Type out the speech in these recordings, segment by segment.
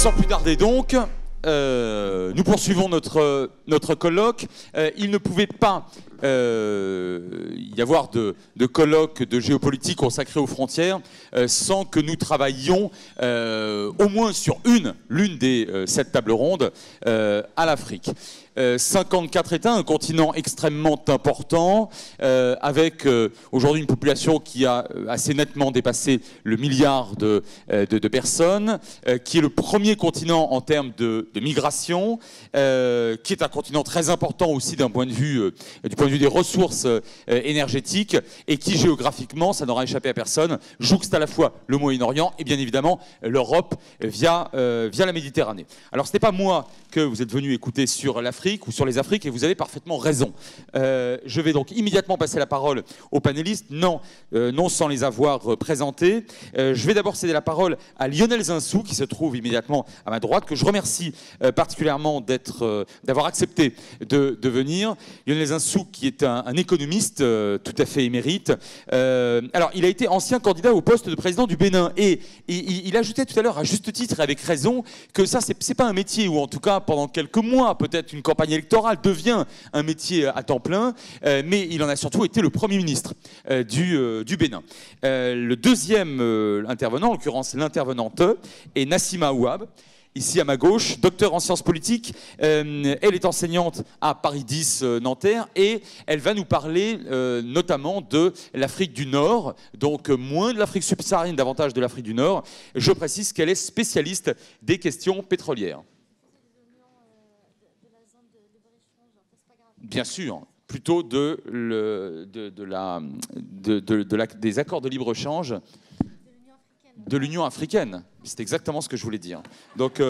Sans plus tarder donc, nous poursuivons notre colloque. Il ne pouvait pas y avoir de colloque de géopolitique consacré aux frontières sans que nous travaillions au moins sur l'une des 7 tables rondes à l'Afrique. 54 États, un continent extrêmement important, avec aujourd'hui une population qui a assez nettement dépassé le milliard de personnes, qui est le premier continent en termes de migration, qui est un continent très important aussi du point de vue des ressources énergétiques, et qui géographiquement, ça n'aura échappé à personne, jouxte à la fois le Moyen-Orient et bien évidemment l'Europe via la Méditerranée. Alors ce n'est pas moi que vous êtes venu écouter sur l'Afrique ou sur les Afriques, et vous avez parfaitement raison. Je vais donc immédiatement passer la parole aux panélistes, non sans les avoir présentés. Je vais d'abord céder la parole à Lionel Zinsou, qui se trouve immédiatement à ma droite, que je remercie particulièrement d'avoir accepté de venir. Lionel Zinsou, qui est un économiste tout à fait émérite. Alors, il a été ancien candidat au poste de président du Bénin, et il ajoutait tout à l'heure, à juste titre et avec raison, que ça, c'est pas un métier, ou en tout cas, pendant quelques mois, peut-être une campagne électorale devient un métier à temps plein, mais il en a surtout été le Premier ministre du Bénin. Le deuxième intervenant, en l'occurrence l'intervenante, est Nassima Ouab, ici à ma gauche, docteur en sciences politiques. Elle est enseignante à Paris 10 Nanterre, et elle va nous parler notamment de l'Afrique du Nord, donc moins de l'Afrique subsaharienne, davantage de l'Afrique du Nord. Je précise qu'elle est spécialiste des questions pétrolières. Bien sûr, plutôt des accords de libre-échange de l'Union africaine. C'est exactement ce que je voulais dire. Donc,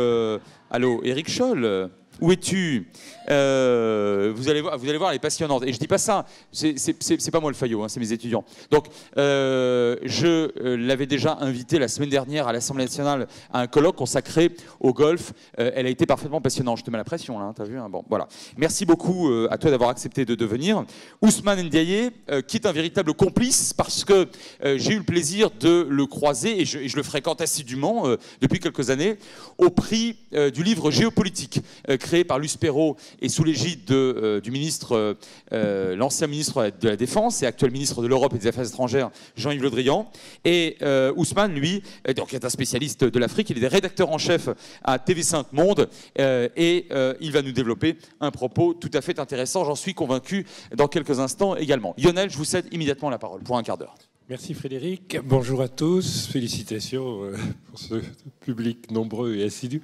allô, Éric Scholl, où es-tu? Vous allez voir, elle est passionnante. Et je dis pas ça, c'est pas moi le faillot, hein, c'est mes étudiants. Donc, je l'avais déjà invitée la semaine dernière à l'Assemblée nationale à un colloque consacré au Golfe. Elle a été parfaitement passionnante. Je te mets la pression là, hein, t'as vu, hein, bon, voilà. Merci beaucoup à toi d'avoir accepté de venir. Ousmane Ndiaye, qui est un véritable complice, parce que j'ai eu le plaisir de le croiser, et je le fréquente assidûment depuis quelques années, au prix du livre Géopolitique, créé par Luce Perrault et sous l'égide du ministre, l'ancien ministre de la Défense et actuel ministre de l'Europe et des Affaires étrangères, Jean-Yves Le Drian. Et Ousmane, lui, donc, est un spécialiste de l'Afrique. Il est rédacteur en chef à TV5 Monde, et il va nous développer un propos tout à fait intéressant. J'en suis convaincu dans quelques instants également. Lionel, je vous cède immédiatement la parole pour un quart d'heure. Merci Frédéric. Bonjour à tous. Félicitations pour ce public nombreux et assidu.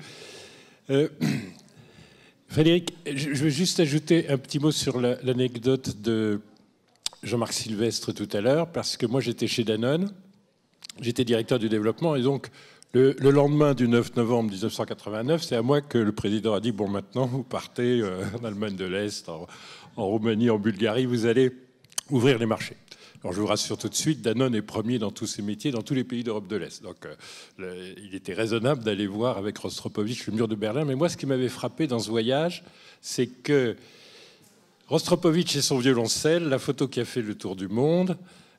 Frédéric, je veux juste ajouter un petit mot sur l'anecdote de Jean-Marc Sylvestre tout à l'heure, parce que moi j'étais chez Danone, j'étais directeur du développement, et donc le lendemain du 9 novembre 1989, c'est à moi que le président a dit « Bon, maintenant vous partez en Allemagne de l'Est, en Roumanie, en Bulgarie, vous allez ouvrir les marchés ». Alors je vous rassure tout de suite, Danone est premier dans tous ses métiers, dans tous les pays d'Europe de l'Est. Donc il était raisonnable d'aller voir avec Rostropovitch le mur de Berlin. Mais moi, ce qui m'avait frappé dans ce voyage, c'est que Rostropovitch et son violoncelle, la photo qui a fait le tour du monde,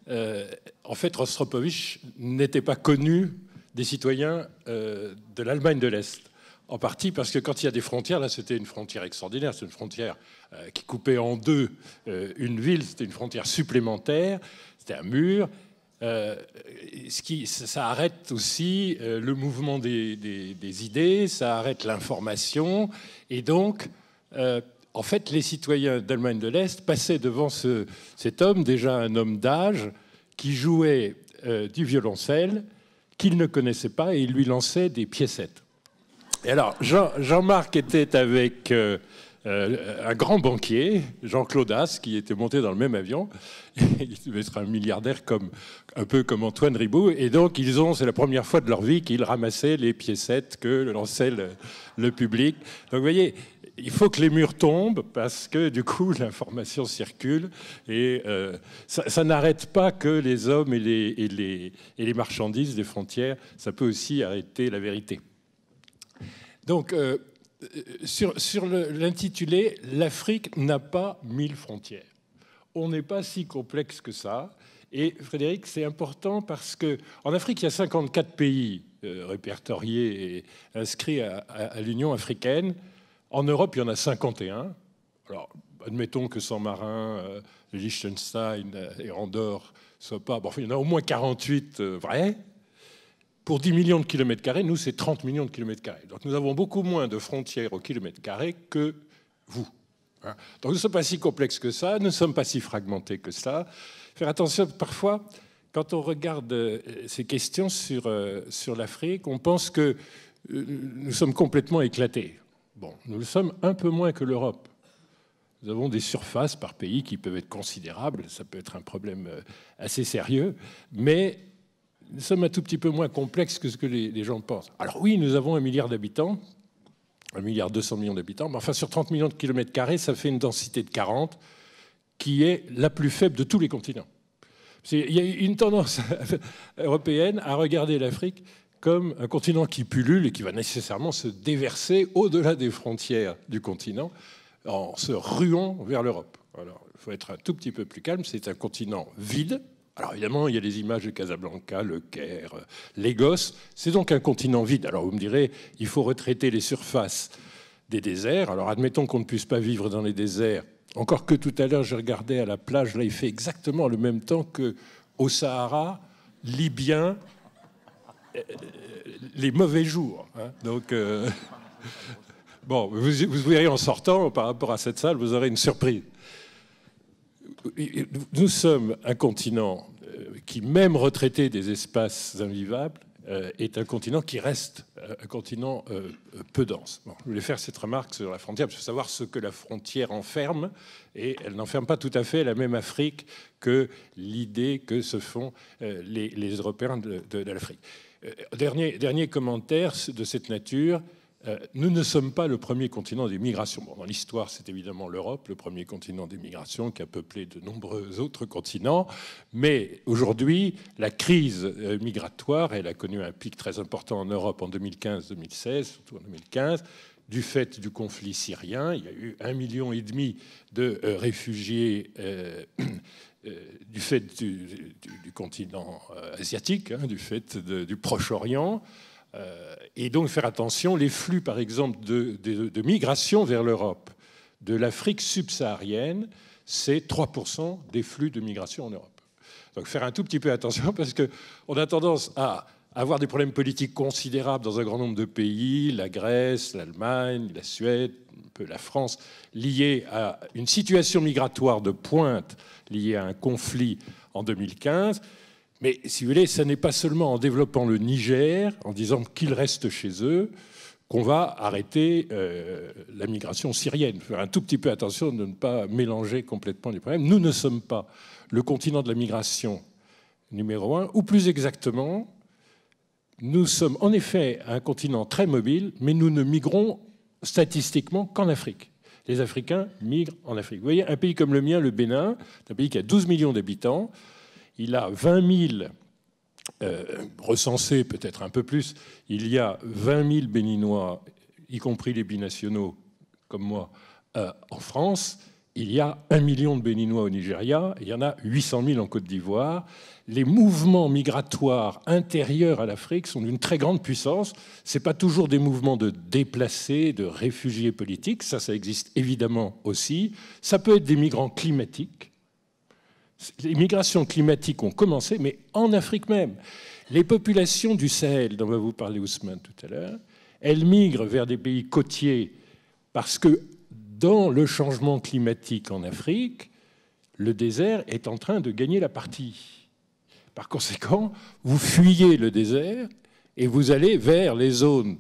en fait, Rostropovitch n'était pas connu des citoyens de l'Allemagne de l'Est. En partie parce que quand il y a des frontières, là c'était une frontière extraordinaire, c'est une frontière qui coupait en deux une ville, c'était une frontière supplémentaire, c'était un mur. Ça arrête aussi le mouvement des idées, ça arrête l'information. Et donc, en fait, les citoyens d'Allemagne de l'Est passaient devant cet homme, déjà un homme d'âge, qui jouait du violoncelle, qu'il ne connaissait pas, et il lui lançait des piécettes. Et alors, Jean-Marc était avec un grand banquier, Jean-Claude Haas, qui était monté dans le même avion. Il devait être un milliardaire un peu comme Antoine Riboud. Et donc, c'est la première fois de leur vie qu'ils ramassaient les piécettes que lançait le public. Donc, vous voyez, il faut que les murs tombent parce que, du coup, l'information circule. Et ça n'arrête pas que les hommes et les marchandises des frontières. Ça peut aussi arrêter la vérité. Donc, sur l'intitulé, l'Afrique n'a pas 1000 frontières. On n'est pas si complexe que ça. Et Frédéric, c'est important parce qu'en Afrique, il y a 54 pays répertoriés et inscrits à l'Union africaine. En Europe, il y en a 51. Alors, admettons que San Marin, Liechtenstein et Andorre ne soient pas... Bon, enfin, il y en a au moins 48 vrais. Pour 10 millions de kilomètres carrés, nous, c'est 30 millions de kilomètres carrés. Donc, nous avons beaucoup moins de frontières au kilomètre carré que vous. Donc, nous ne sommes pas si complexes que ça, nous ne sommes pas si fragmentés que ça. Faire attention, parfois, quand on regarde ces questions sur l'Afrique, on pense que nous sommes complètement éclatés. Bon, nous le sommes un peu moins que l'Europe. Nous avons des surfaces par pays qui peuvent être considérables, ça peut être un problème assez sérieux, mais nous sommes un tout petit peu moins complexes que ce que les gens pensent. Alors oui, nous avons 1 milliard d'habitants, 1,2 milliard d'habitants, mais enfin sur 30 millions de kilomètres carrés, ça fait une densité de 40, qui est la plus faible de tous les continents. Il y a une tendance européenne à regarder l'Afrique comme un continent qui pullule et qui va nécessairement se déverser au-delà des frontières du continent en se ruant vers l'Europe. Alors, il faut être un tout petit peu plus calme, c'est un continent vide. Alors évidemment, il y a les images de Casablanca, Le Caire, Lagos. C'est donc un continent vide. Alors vous me direz, il faut retraiter les surfaces des déserts. Alors admettons qu'on ne puisse pas vivre dans les déserts. Encore que tout à l'heure, je regardais à la plage, là il fait exactement le même temps qu'au Sahara libyen, les mauvais jours. Hein. Donc, bon, vous verrez en sortant, par rapport à cette salle, vous aurez une surprise. Nous sommes un continent qui, même retraité des espaces invivables, est un continent qui reste un continent peu dense. Bon, je voulais faire cette remarque sur la frontière, pour savoir ce que la frontière enferme, et elle n'enferme pas tout à fait la même Afrique que l'idée que se font les Européens de l'Afrique. Dernier commentaire de cette nature. Nous ne sommes pas le premier continent des migrations. Bon, dans l'histoire, c'est évidemment l'Europe, le premier continent des migrations qui a peuplé de nombreux autres continents. Mais aujourd'hui, la crise migratoire, elle a connu un pic très important en Europe en 2015-2016, surtout en 2015, du fait du conflit syrien. Il y a eu 1,5 million de réfugiés du fait du continent asiatique, hein, du fait du Proche-Orient. Et donc faire attention, les flux par exemple de migration vers l'Europe de l'Afrique subsaharienne, c'est 3% des flux de migration en Europe. Donc faire un tout petit peu attention parce qu'on a tendance à avoir des problèmes politiques considérables dans un grand nombre de pays, la Grèce, l'Allemagne, la Suède, un peu la France, liés à une situation migratoire de pointe liée à un conflit en 2015. Mais si vous voulez, ce n'est pas seulement en développant le Niger, en disant qu'ils restent chez eux, qu'on va arrêter la migration syrienne. Faire un tout petit peu attention de ne pas mélanger complètement les problèmes. Nous ne sommes pas le continent de la migration numéro 1, ou plus exactement, nous sommes en effet un continent très mobile, mais nous ne migrons statistiquement qu'en Afrique. Les Africains migrent en Afrique. Vous voyez, un pays comme le mien, le Bénin, un pays qui a 12 millions d'habitants, il a 20 000 recensés, peut-être un peu plus. Il y a 20 000 Béninois, y compris les binationaux comme moi, en France. Il y a 1 million de Béninois au Nigeria. Il y en a 800 000 en Côte d'Ivoire. Les mouvements migratoires intérieurs à l'Afrique sont d'une très grande puissance. Ce n'est pas toujours des mouvements de déplacés, de réfugiés politiques. Ça existe évidemment aussi. Ça peut être des migrants climatiques. Les migrations climatiques ont commencé, mais en Afrique même. Les populations du Sahel, dont va vous parler Ousmane tout à l'heure, elles migrent vers des pays côtiers parce que dans le changement climatique en Afrique, le désert est en train de gagner la partie. Par conséquent, vous fuyez le désert et vous allez vers les zones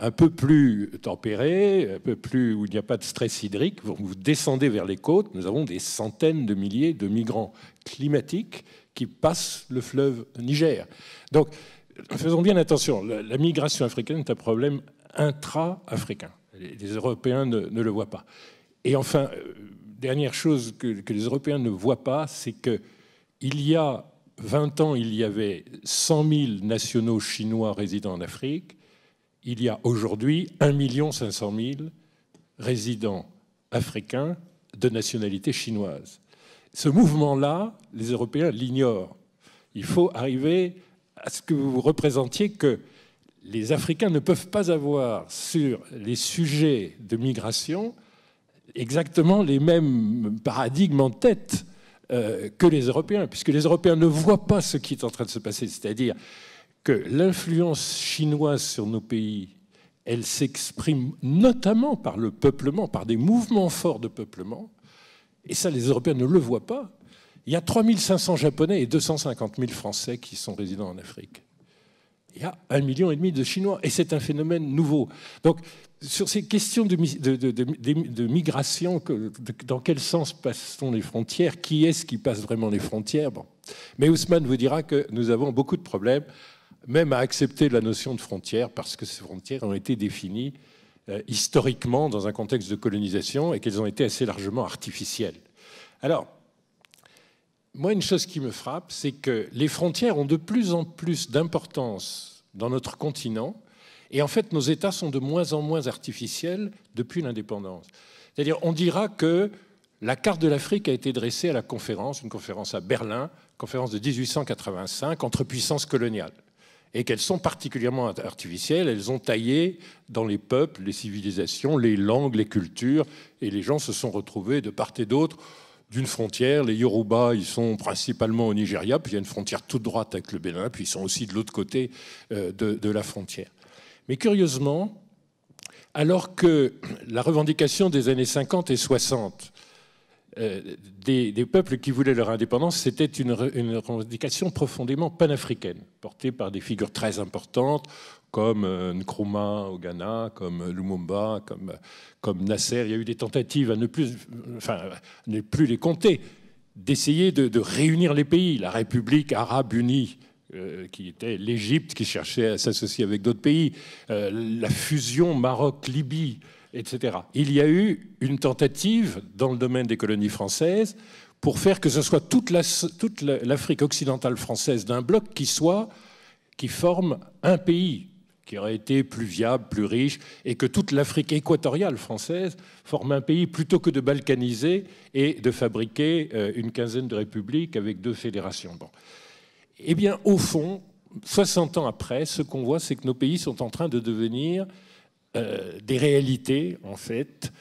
un peu plus tempéré, un peu plus où il n'y a pas de stress hydrique. Vous descendez vers les côtes, nous avons des centaines de milliers de migrants climatiques qui passent le fleuve Niger. Donc, faisons bien attention, la migration africaine est un problème intra-africain. Les Européens ne le voient pas. Et enfin, dernière chose que les Européens ne voient pas, c'est qu'il y a 20 ans, il y avait 100 000 nationaux chinois résidant en Afrique. Il y a aujourd'hui 1 500 000 résidents africains de nationalité chinoise. Ce mouvement-là, les Européens l'ignorent. Il faut arriver à ce que vous représentiez que les Africains ne peuvent pas avoir sur les sujets de migration exactement les mêmes paradigmes en tête que les Européens, puisque les Européens ne voient pas ce qui est en train de se passer. C'est-à-dire que l'influence chinoise sur nos pays, elle s'exprime notamment par le peuplement, par des mouvements forts de peuplement, et ça, les Européens ne le voient pas. Il y a 3500 Japonais et 250 000 Français qui sont résidents en Afrique. Il y a 1,5 million de Chinois, et c'est un phénomène nouveau. Donc, sur ces questions de migration, dans quel sens passent-on les frontières? Qui est-ce qui passe vraiment les frontières? Bon. Mais Ousmane vous dira que nous avons beaucoup de problèmes, même à accepter la notion de frontières, parce que ces frontières ont été définies historiquement dans un contexte de colonisation et qu'elles ont été assez largement artificielles. Alors, moi, une chose qui me frappe, c'est que les frontières ont de plus en plus d'importance dans notre continent. Et en fait, nos États sont de moins en moins artificiels depuis l'indépendance. C'est-à-dire, on dira que la carte de l'Afrique a été dressée à la conférence, une conférence à Berlin, conférence de 1885, entre puissances coloniales. Et qu'elles sont particulièrement artificielles, elles ont taillé dans les peuples, les civilisations, les langues, les cultures, et les gens se sont retrouvés de part et d'autre d'une frontière. Les Yoruba, ils sont principalement au Nigeria, puis il y a une frontière toute droite avec le Bénin, puis ils sont aussi de l'autre côté de la frontière. Mais curieusement, alors que la revendication des années 50 et 60 des peuples qui voulaient leur indépendance, c'était une revendication profondément panafricaine, portée par des figures très importantes comme Nkrumah au Ghana, comme Lumumba, comme Nasser. Il y a eu des tentatives à ne plus les compter, d'essayer de réunir les pays. La République arabe unie, qui était l'Égypte, qui cherchait à s'associer avec d'autres pays, la fusion Maroc-Libye, etc. Il y a eu une tentative dans le domaine des colonies françaises pour faire que ce soit toute l'Afrique occidentale française d'un bloc qui forme un pays qui aurait été plus viable, plus riche, et que toute l'Afrique équatoriale française forme un pays plutôt que de balkaniser et de fabriquer une quinzaine de républiques avec 2 fédérations. Bon. Eh bien, au fond, 60 ans après, ce qu'on voit, c'est que nos pays sont en train de devenir des réalités, en fait,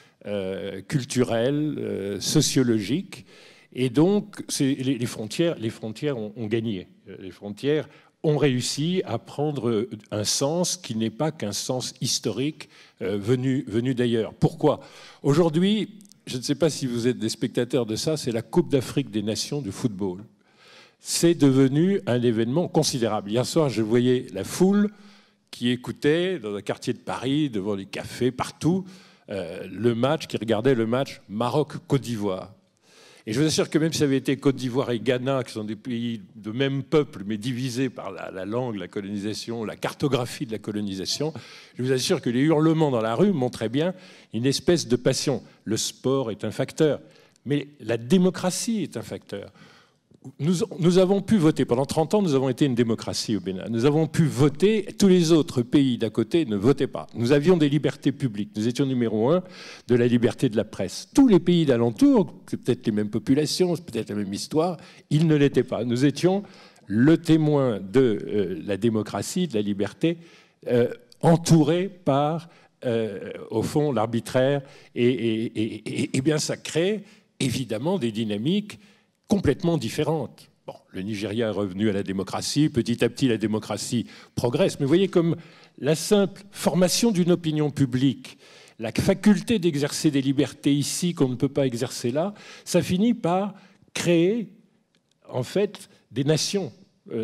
culturelles, sociologiques. Et donc, les frontières ont gagné. Les frontières ont réussi à prendre un sens qui n'est pas qu'un sens historique venu d'ailleurs. Pourquoi? Aujourd'hui, je ne sais pas si vous êtes des spectateurs de ça, c'est la Coupe d'Afrique des Nations du football. C'est devenu un événement considérable. Hier soir, je voyais la foule qui écoutait dans un quartier de Paris, devant les cafés, partout, qui regardait le match Maroc-Côte d'Ivoire. Et je vous assure que même si ça avait été Côte d'Ivoire et Ghana, qui sont des pays de même peuple, mais divisés par la langue, la colonisation, la cartographie de la colonisation, je vous assure que les hurlements dans la rue montraient bien une espèce de passion. Le sport est un facteur, mais la démocratie est un facteur. Nous avons pu voter, pendant 30 ans, nous avons été une démocratie au Bénin. Nous avons pu voter, tous les autres pays d'à côté ne votaient pas. Nous avions des libertés publiques. Nous étions numéro 1 de la liberté de la presse. Tous les pays d'alentour, c'est peut-être les mêmes populations, c'est peut-être la même histoire, ils ne l'étaient pas. Nous étions le témoin de la démocratie, de la liberté, entouré par, au fond, l'arbitraire. Et bien, ça crée évidemment des dynamiques complètement différentes. Bon, le Nigeria est revenu à la démocratie, petit à petit la démocratie progresse, mais vous voyez comme la simple formation d'une opinion publique, la faculté d'exercer des libertés ici qu'on ne peut pas exercer là, ça finit par créer en fait des nations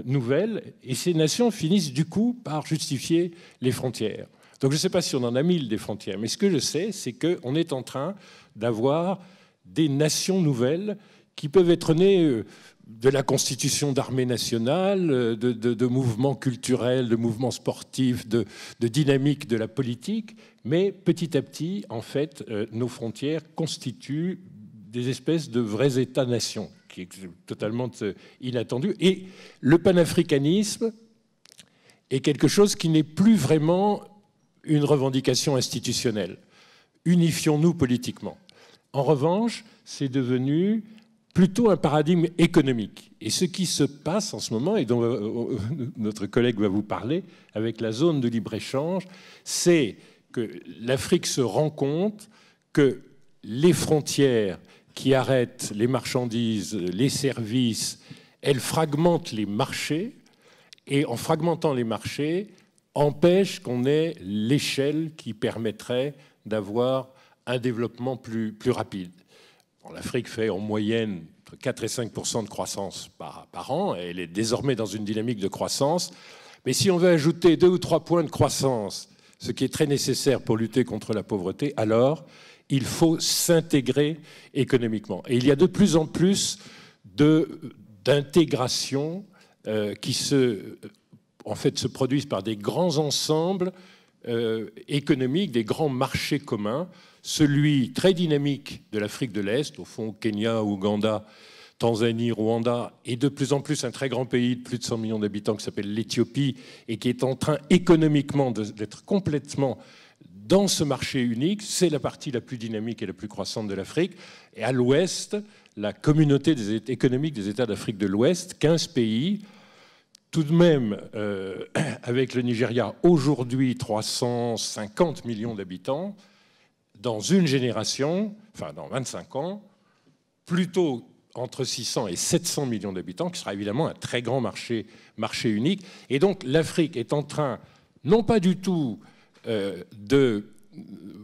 nouvelles, et ces nations finissent du coup par justifier les frontières. Donc je ne sais pas si on en a 1000 des frontières, mais ce que je sais, c'est qu'on est en train d'avoir des nations nouvelles qui peuvent être nées de la constitution d'armées nationales, de mouvements culturels, de mouvements sportifs, de dynamique de la politique, mais petit à petit, en fait, nos frontières constituent des espèces de vrais États-nations, qui est totalement inattendu. Et le panafricanisme est quelque chose qui n'est plus vraiment une revendication institutionnelle. Unifions-nous politiquement. En revanche, c'est devenu plutôt un paradigme économique. Et ce qui se passe en ce moment, et dont notre collègue va vous parler, avec la zone de libre-échange, c'est que l'Afrique se rend compte que les frontières qui arrêtent les marchandises, les services, elles fragmentent les marchés, et en fragmentant les marchés, empêchent qu'on ait l'échelle qui permettrait d'avoir un développement plus rapide. L'Afrique fait en moyenne entre 4 et 5% de croissance par an. Elle est désormais dans une dynamique de croissance. Mais si on veut ajouter 2 ou 3 points de croissance, ce qui est très nécessaire pour lutter contre la pauvreté, alors il faut s'intégrer économiquement. Et il y a de plus en plus d'intégration qui se produisent par des grands ensembles économiques, des grands marchés communs. Celui très dynamique de l'Afrique de l'Est, au fond Kenya, Ouganda, Tanzanie, Rwanda, et de plus en plus un très grand pays de plus de 100 millions d'habitants qui s'appelle l'Éthiopie et qui est en train économiquement d'être complètement dans ce marché unique. C'est la partie la plus dynamique et la plus croissante de l'Afrique. Et à l'ouest, la communauté économique des États d'Afrique de l'Ouest, 15 pays, tout de même, avec le Nigeria, aujourd'hui 350 millions d'habitants, dans une génération, enfin dans 25 ans, plutôt entre 600 et 700 millions d'habitants, qui sera évidemment un très grand marché unique. Et donc l'Afrique est en train, non pas du tout de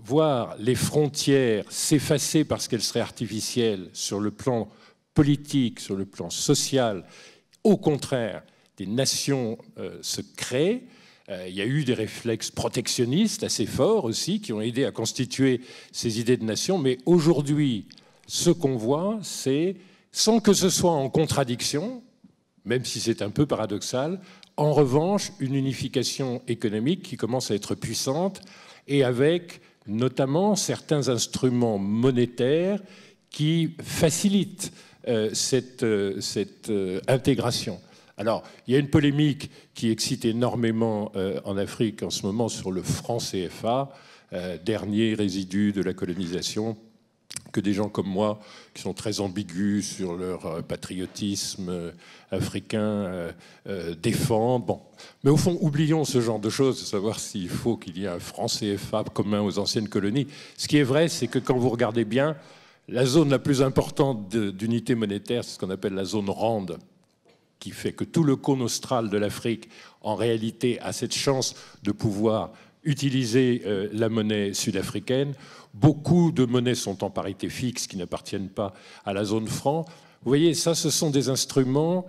voir les frontières s'effacer parce qu'elles seraient artificielles sur le plan politique, sur le plan social. Au contraire, des nations se créent. Il y a eu des réflexes protectionnistes assez forts aussi qui ont aidé à constituer ces idées de nation. Mais aujourd'hui, ce qu'on voit, c'est, sans que ce soit en contradiction, même si c'est un peu paradoxal, en revanche, une unification économique qui commence à être puissante et avec notamment certains instruments monétaires qui facilitent cette intégration. Alors, il y a une polémique qui excite énormément en Afrique en ce moment sur le franc CFA, dernier résidu de la colonisation, que des gens comme moi, qui sont très ambigus sur leur patriotisme africain, défendent. Bon. Mais au fond, oublions ce genre de choses, de savoir s'il faut qu'il y ait un franc CFA commun aux anciennes colonies. Ce qui est vrai, c'est que quand vous regardez bien, la zone la plus importante d'unité monétaire, c'est ce qu'on appelle la zone RAND, qui fait que tout le cône austral de l'Afrique, en réalité, a cette chance de pouvoir utiliser la monnaie sud-africaine. Beaucoup de monnaies sont en parité fixe, qui n'appartiennent pas à la zone franc. Vous voyez, ça, ce sont des instruments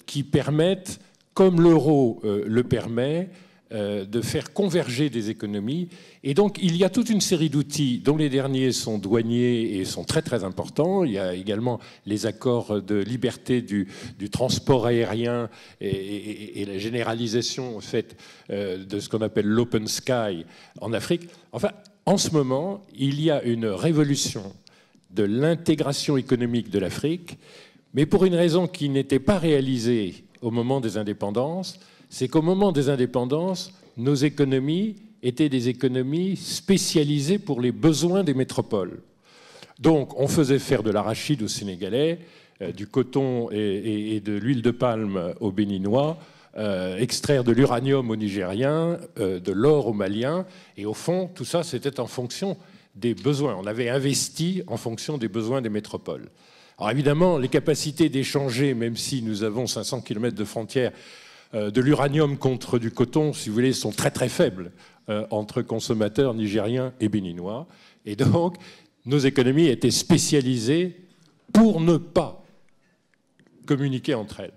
qui permettent, comme l'euro le permet, de faire converger des économies. Et donc, il y a toute une série d'outils dont les derniers sont douaniers et sont très, très importants. Il y a également les accords de liberté du transport aérien et la généralisation, en fait, de ce qu'on appelle l'open sky en Afrique. Enfin, en ce moment, il y a une révolution de l'intégration économique de l'Afrique, mais pour une raison qui n'était pas réalisée au moment des indépendances, c'est qu'au moment des indépendances, nos économies étaient des économies spécialisées pour les besoins des métropoles. Donc, on faisait faire de l'arachide aux Sénégalais, du coton et de l'huile de palme aux Béninois, extraire de l'uranium aux Nigériens, de l'or aux Maliens. Et au fond, tout ça, c'était en fonction des besoins. On avait investi en fonction des besoins des métropoles. Alors évidemment, les capacités d'échanger, même si nous avons 500 km de frontières, de l'uranium contre du coton, si vous voulez, sont très très faibles entre consommateurs nigériens et béninois. Et donc, nos économies étaient spécialisées pour ne pas communiquer entre elles.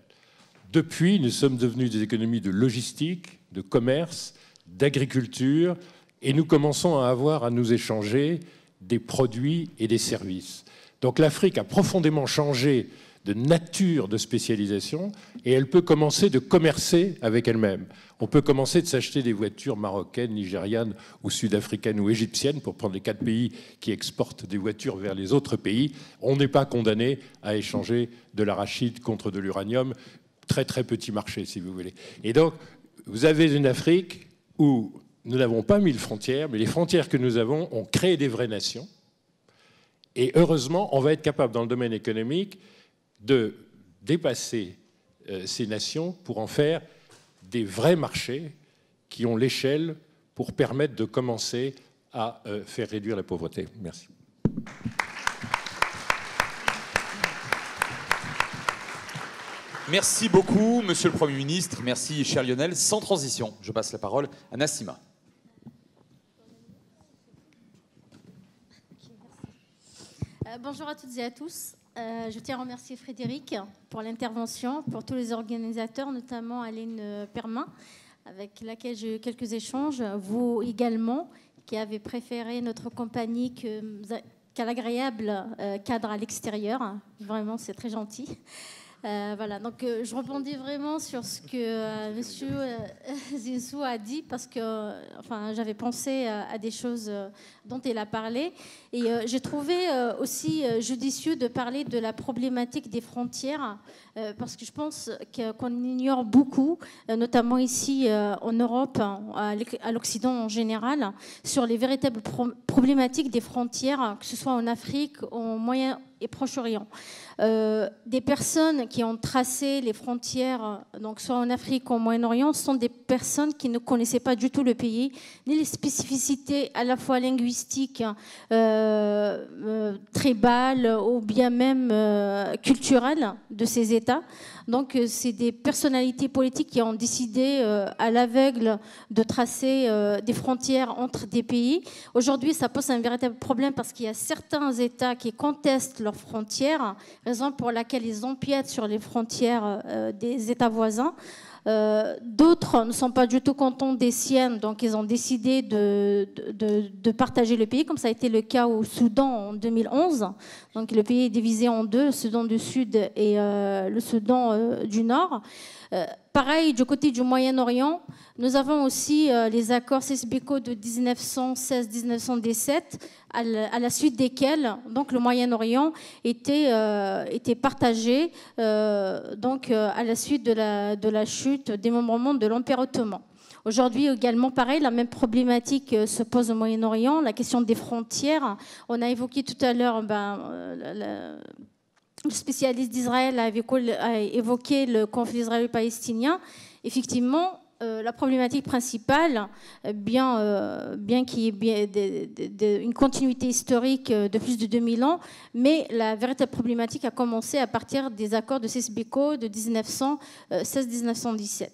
Depuis, nous sommes devenus des économies de logistique, de commerce, d'agriculture, et nous commençons à avoir à nous échanger des produits et des services. Donc l'Afrique a profondément changé de nature de spécialisation et elle peut commencer de commercer avec elle-même. On peut commencer de s'acheter des voitures marocaines, nigérianes ou sud-africaines ou égyptiennes, pour prendre les 4 pays qui exportent des voitures vers les autres pays. On n'est pas condamné à échanger de l'arachide contre de l'uranium. Très très petit marché, si vous voulez. Et donc, vous avez une Afrique où nous n'avons pas mis de frontières, mais les frontières que nous avons ont créé des vraies nations. Et heureusement, on va être capable, dans le domaine économique, de dépasser ces nations pour en faire des vrais marchés qui ont l'échelle pour permettre de commencer à faire réduire la pauvreté. Merci. Merci beaucoup, Monsieur le Premier ministre. Merci, cher Lionel. Sans transition, je passe la parole à Nassima. Bonjour à toutes et à tous. Je tiens à remercier Frédéric pour l'intervention, pour tous les organisateurs, notamment Aline Permin, avec laquelle j'ai eu quelques échanges. Vous également, qui avez préféré notre compagnie qu'à l'agréable cadre à l'extérieur. Vraiment, c'est très gentil. Voilà, donc je rebondis vraiment sur ce que Monsieur Zinsou a dit parce que enfin, j'avais pensé à des choses dont il a parlé et j'ai trouvé aussi judicieux de parler de la problématique des frontières parce que je pense qu'on ignore beaucoup, notamment ici en Europe, à l'Occident en général, sur les véritables problématiques des frontières, que ce soit en Afrique, au Moyen et Proche-Orient. Des personnes qui ont tracé les frontières, donc soit en Afrique ou au Moyen-Orient, sont des personnes qui ne connaissaient pas du tout le pays, ni les spécificités à la fois linguistiques, tribales ou bien même culturelles de ces États. Donc, c'est des personnalités politiques qui ont décidé à l'aveugle de tracer des frontières entre des pays. Aujourd'hui, ça pose un véritable problème parce qu'il y a certains États qui contestent leurs frontières, raison pour laquelle ils empiètent sur les frontières des États voisins. D'autres ne sont pas du tout contents des siennes, donc ils ont décidé de partager le pays, comme ça a été le cas au Soudan en 2011. Donc le pays est divisé en deux, le Soudan du Sud et le Soudan du Nord. Pareil, du côté du Moyen-Orient, nous avons aussi les accords Sykes-Picot de 1916-1917, à la suite desquels donc, le Moyen-Orient était partagé donc, à la suite de la chute, démembrement de l'Empire ottoman. Aujourd'hui également, pareil, la même problématique se pose au Moyen-Orient, la question des frontières. On a évoqué tout à l'heure... le spécialiste d'Israël a évoqué le conflit israélo-palestinien. Effectivement, la problématique principale, bien qu'il y ait une continuité historique de plus de 2000 ans, mais la véritable problématique a commencé à partir des accords de Sykes-Picot de 1916-1917.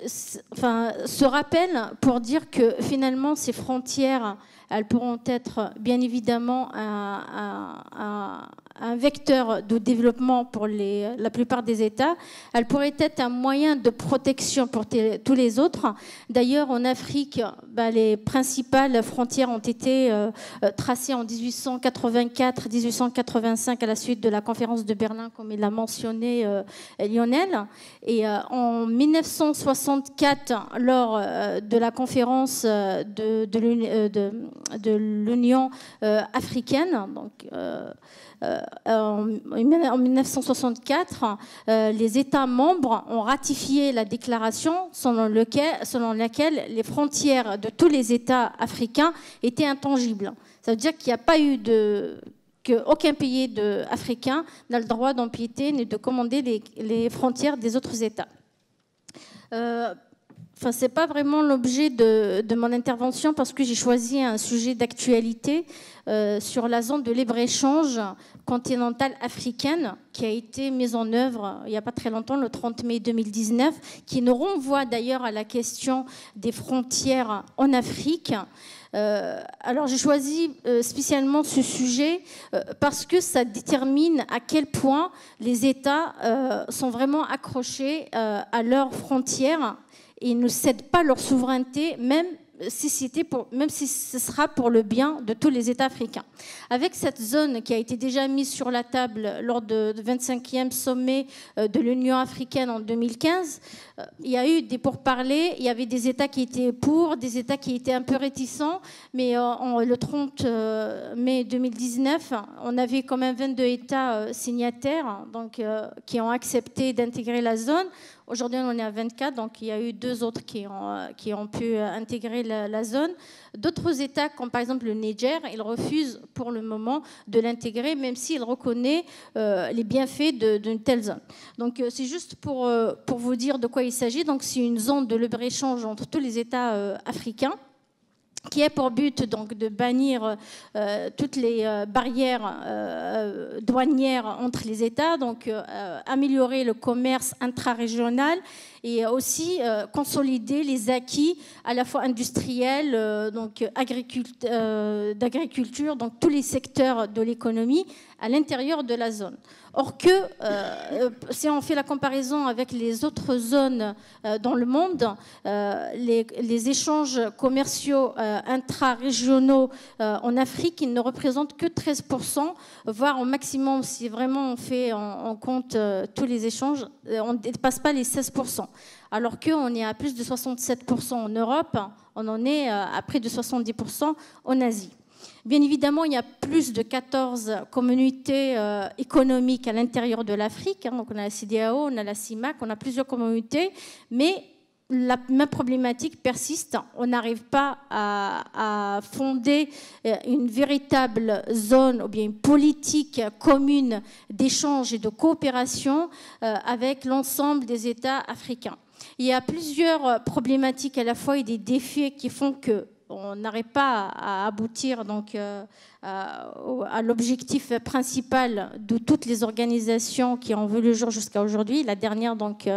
Ce rappel pour dire que finalement ces frontières, elles pourront être bien évidemment un vecteur de développement pour la plupart des États. Elles pourraient être un moyen de protection pour tous les autres. D'ailleurs, en Afrique, les principales frontières ont été tracées en 1884-1885 à la suite de la conférence de Berlin, comme il l'a mentionné Lionel. Et en 1964, lors de la conférence de l'Union africaine, donc en 1964, les États membres ont ratifié la déclaration selon laquelle les frontières de tous les États africains étaient intangibles. Ça veut dire qu'il n'y a pas eu qu'aucun pays africain n'a le droit d'empiéter ni de commander les frontières des autres États. Ce n'est pas vraiment l'objet de mon intervention parce que j'ai choisi un sujet d'actualité sur la zone de libre-échange continentale africaine qui a été mise en œuvre il n'y a pas très longtemps, le 30 mai 2019, qui nous renvoie d'ailleurs à la question des frontières en Afrique. Alors j'ai choisi spécialement ce sujet parce que ça détermine à quel point les États sont vraiment accrochés à leurs frontières et ne cèdent pas leur souveraineté, même si ce sera pour le bien de tous les États africains. Avec cette zone qui a été déjà mise sur la table lors du 25e sommet de l'Union africaine en 2015, il y a eu des pourparlers, il y avait des États qui étaient pour, des États qui étaient un peu réticents, mais le 30 mai 2019, on avait quand même 22 États signataires donc, qui ont accepté d'intégrer la zone. Aujourd'hui, on est à 24, donc il y a eu 2 autres qui ont pu intégrer la zone. D'autres États, comme par exemple le Niger, ils refusent pour le moment de l'intégrer, même s'il reconnaît les bienfaits d'une telle zone. Donc c'est juste pour vous dire de quoi il s'agit. Donc c'est une zone de libre-échange entre tous les États africains, qui a pour but donc de bannir toutes les barrières douanières entre les États, donc améliorer le commerce intra-régional et aussi consolider les acquis à la fois industriels, donc d'agriculture, donc tous les secteurs de l'économie à l'intérieur de la zone. Or que, si on fait la comparaison avec les autres zones dans le monde, les échanges commerciaux intra-régionaux en Afrique, ils ne représentent que 13%, voire au maximum, si vraiment on fait en compte tous les échanges, on ne dépasse pas les 16%. Alors qu'on est à plus de 67% en Europe, on en est à près de 70% en Asie. Bien évidemment, il y a plus de 14 communautés économiques à l'intérieur de l'Afrique. Donc on a la CEDEAO, on a la CIMAC, on a plusieurs communautés, mais la même problématique persiste. On n'arrive pas à fonder une véritable zone ou bien une politique commune d'échange et de coopération avec l'ensemble des États africains. Il y a plusieurs problématiques à la fois et des défis qui font qu'on n'arrive pas à aboutir donc, à l'objectif principal de toutes les organisations qui ont vu le jour jusqu'à aujourd'hui. La dernière, donc,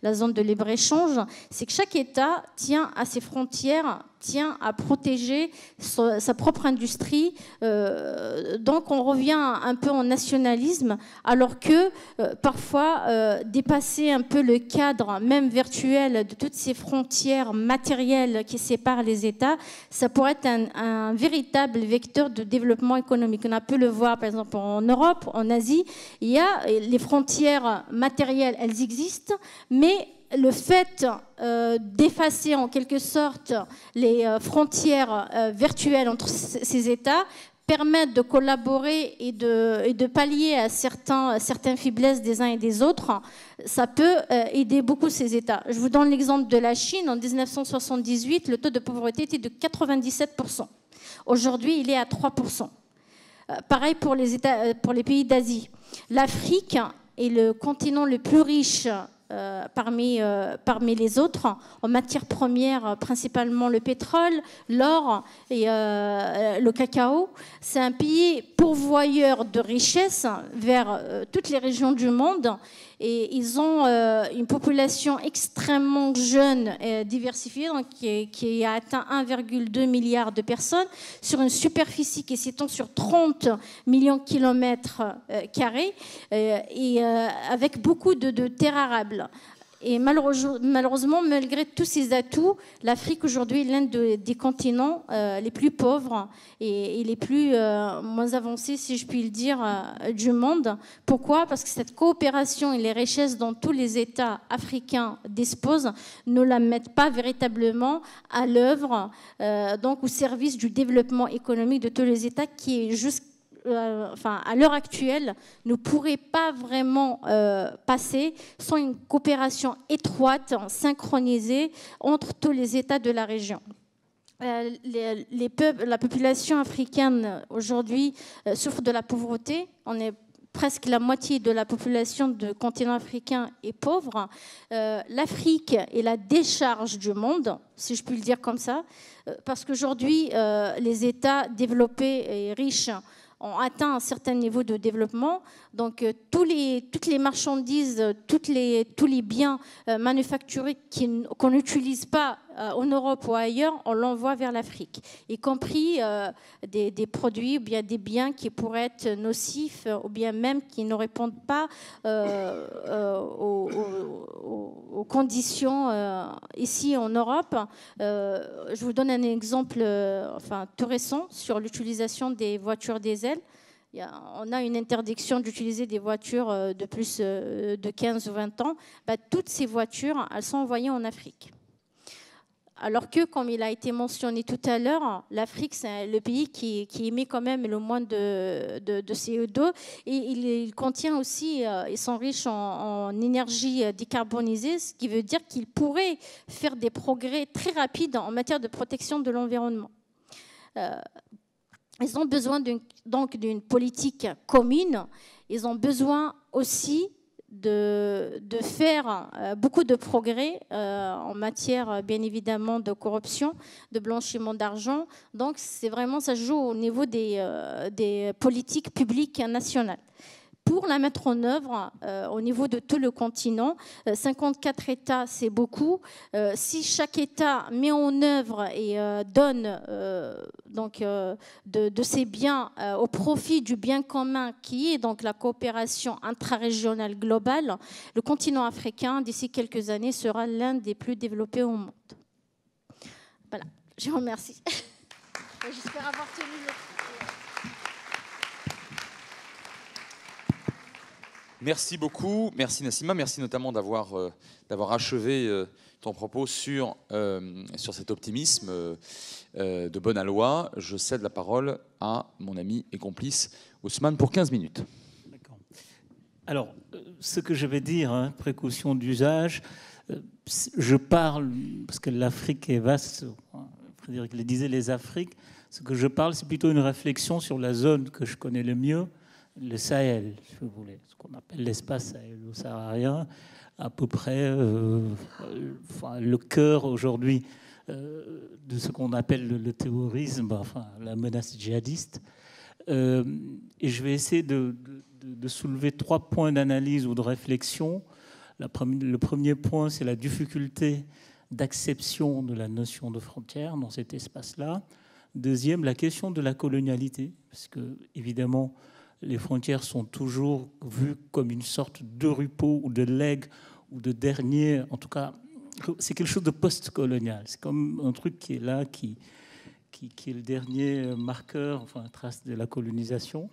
la zone de libre-échange, c'est que chaque État tient à ses frontières, tient à protéger sa propre industrie. Donc on revient un peu en nationalisme, alors que parfois dépasser un peu le cadre même virtuel de toutes ces frontières matérielles qui séparent les États, ça pourrait être un véritable vecteur de développement économique. On a pu le voir par exemple en Europe, en Asie, il y a les frontières matérielles, elles existent, mais le fait d'effacer en quelque sorte les frontières virtuelles entre ces États permettent de collaborer et de pallier à certaines faiblesses des uns et des autres. Ça peut aider beaucoup ces États. Je vous donne l'exemple de la Chine. En 1978, le taux de pauvreté était de 97%. Aujourd'hui, il est à 3%. Pareil pour les pays d'Asie. L'Afrique est le continent le plus riche parmi les autres, en matières premières, principalement le pétrole, l'or et le cacao. C'est un pays pourvoyeur de richesses vers toutes les régions du monde. Et ils ont une population extrêmement jeune et diversifiée, donc qui a atteint 1,2 milliard de personnes, sur une superficie qui s'étend sur 30 millions de kilomètres carrés, et avec beaucoup de terres arables. Et malheureusement, malgré tous ces atouts, l'Afrique aujourd'hui est l'un des continents les plus pauvres et les plus moins avancés, si je puis le dire, du monde. Pourquoi ? Parce que cette coopération et les richesses dont tous les États africains disposent ne la mettent pas véritablement à l'œuvre, donc au service du développement économique de tous les États, qui est à l'heure actuelle, ne pourrait pas vraiment passer sans une coopération étroite, synchronisée entre tous les États de la région. La population africaine aujourd'hui souffre de la pauvreté. On est presque la moitié de la population du continent africain est pauvre. L'Afrique est la décharge du monde, si je puis le dire comme ça, parce qu'aujourd'hui, les États développés et riches ont atteint un certain niveau de développement. Donc, toutes les marchandises, tous les biens manufacturés qu'on n'utilise pas en Europe ou ailleurs, on l'envoie vers l'Afrique, y compris des produits ou bien des biens qui pourraient être nocifs ou bien même qui ne répondent pas aux conditions ici en Europe. Je vous donne un exemple tout récent sur l'utilisation des voitures diesel. On a une interdiction d'utiliser des voitures de plus de 15 ou 20 ans. Toutes ces voitures, elles sont envoyées en Afrique. Alors que, comme il a été mentionné tout à l'heure, l'Afrique, c'est le pays qui émet quand même le moins de CO2. Et il contient aussi, il s'enrichit en énergie décarbonisée, ce qui veut dire qu'il pourrait faire des progrès très rapides en matière de protection de l'environnement. Ils ont besoin donc d'une politique commune. Ils ont besoin aussi de faire beaucoup de progrès en matière, bien évidemment, de corruption, de blanchiment d'argent. Donc, c'est vraiment, ça joue au niveau des politiques publiques nationales. Pour la mettre en œuvre au niveau de tout le continent, 54 États, c'est beaucoup. Si chaque État met en œuvre et donne de ses biens au profit du bien commun qui est donc la coopération intrarégionale globale, le continent africain, d'ici quelques années, sera l'un des plus développés au monde. Voilà, je vous remercie. J'espère avoir tenu le... Merci beaucoup, merci Nassima, merci notamment d'avoir achevé ton propos sur cet optimisme de bonne aloi. Je cède la parole à mon ami et complice Ousmane pour 15 minutes. D'accord. Alors, ce que je vais dire, précaution d'usage, je parle, parce que l'Afrique est vaste, Frédéric le disait, les Afriques, ce que je parle, c'est plutôt une réflexion sur la zone que je connais le mieux, le Sahel, si vous voulez, ce qu'on appelle l'espace sahélo-saharien, à peu près le cœur aujourd'hui de ce qu'on appelle le terrorisme, enfin la menace djihadiste. Et je vais essayer de soulever 3 points d'analyse ou de réflexion. Le premier point, c'est la difficulté d'acception de la notion de frontière dans cet espace-là. Deuxième, la question de la colonialité, parce que évidemment, les frontières sont toujours vues comme une sorte de repos ou de legs ou de dernier. En tout cas, c'est quelque chose de post-colonial. C'est comme un truc qui est là, qui est le dernier marqueur, enfin, trace de la colonisation.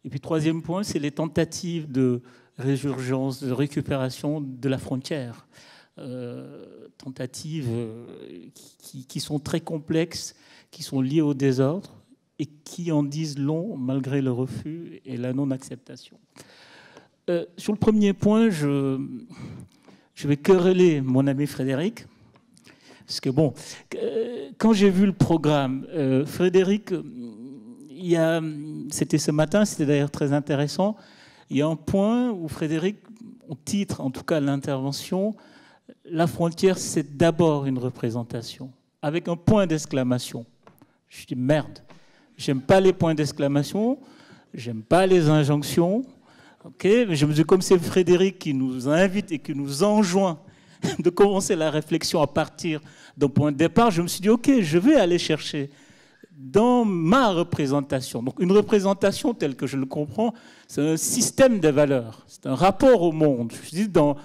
Et puis, troisième point, c'est les tentatives de résurgence, de récupération de la frontière. Tentatives qui sont très complexes, qui sont liées au désordre, et qui en disent long malgré le refus et la non-acceptation. Sur le premier point, je vais quereller mon ami Frédéric, parce que bon, quand j'ai vu le programme, Frédéric, c'était ce matin, c'était d'ailleurs très intéressant, il y a un point où Frédéric, on titre en tout cas l'intervention, la frontière c'est d'abord une représentation, avec un point d'exclamation. Je dis merde. J'aime pas les points d'exclamation, j'aime pas les injonctions. Okay, mais je me dis, comme c'est Frédéric qui nous invite et qui nous enjoint de commencer la réflexion à partir d'un point de départ, je me suis dit, ok, je vais aller chercher dans ma représentation. Donc une représentation telle que je le comprends, c'est un système de valeurs, c'est un rapport au monde. Je dis, dans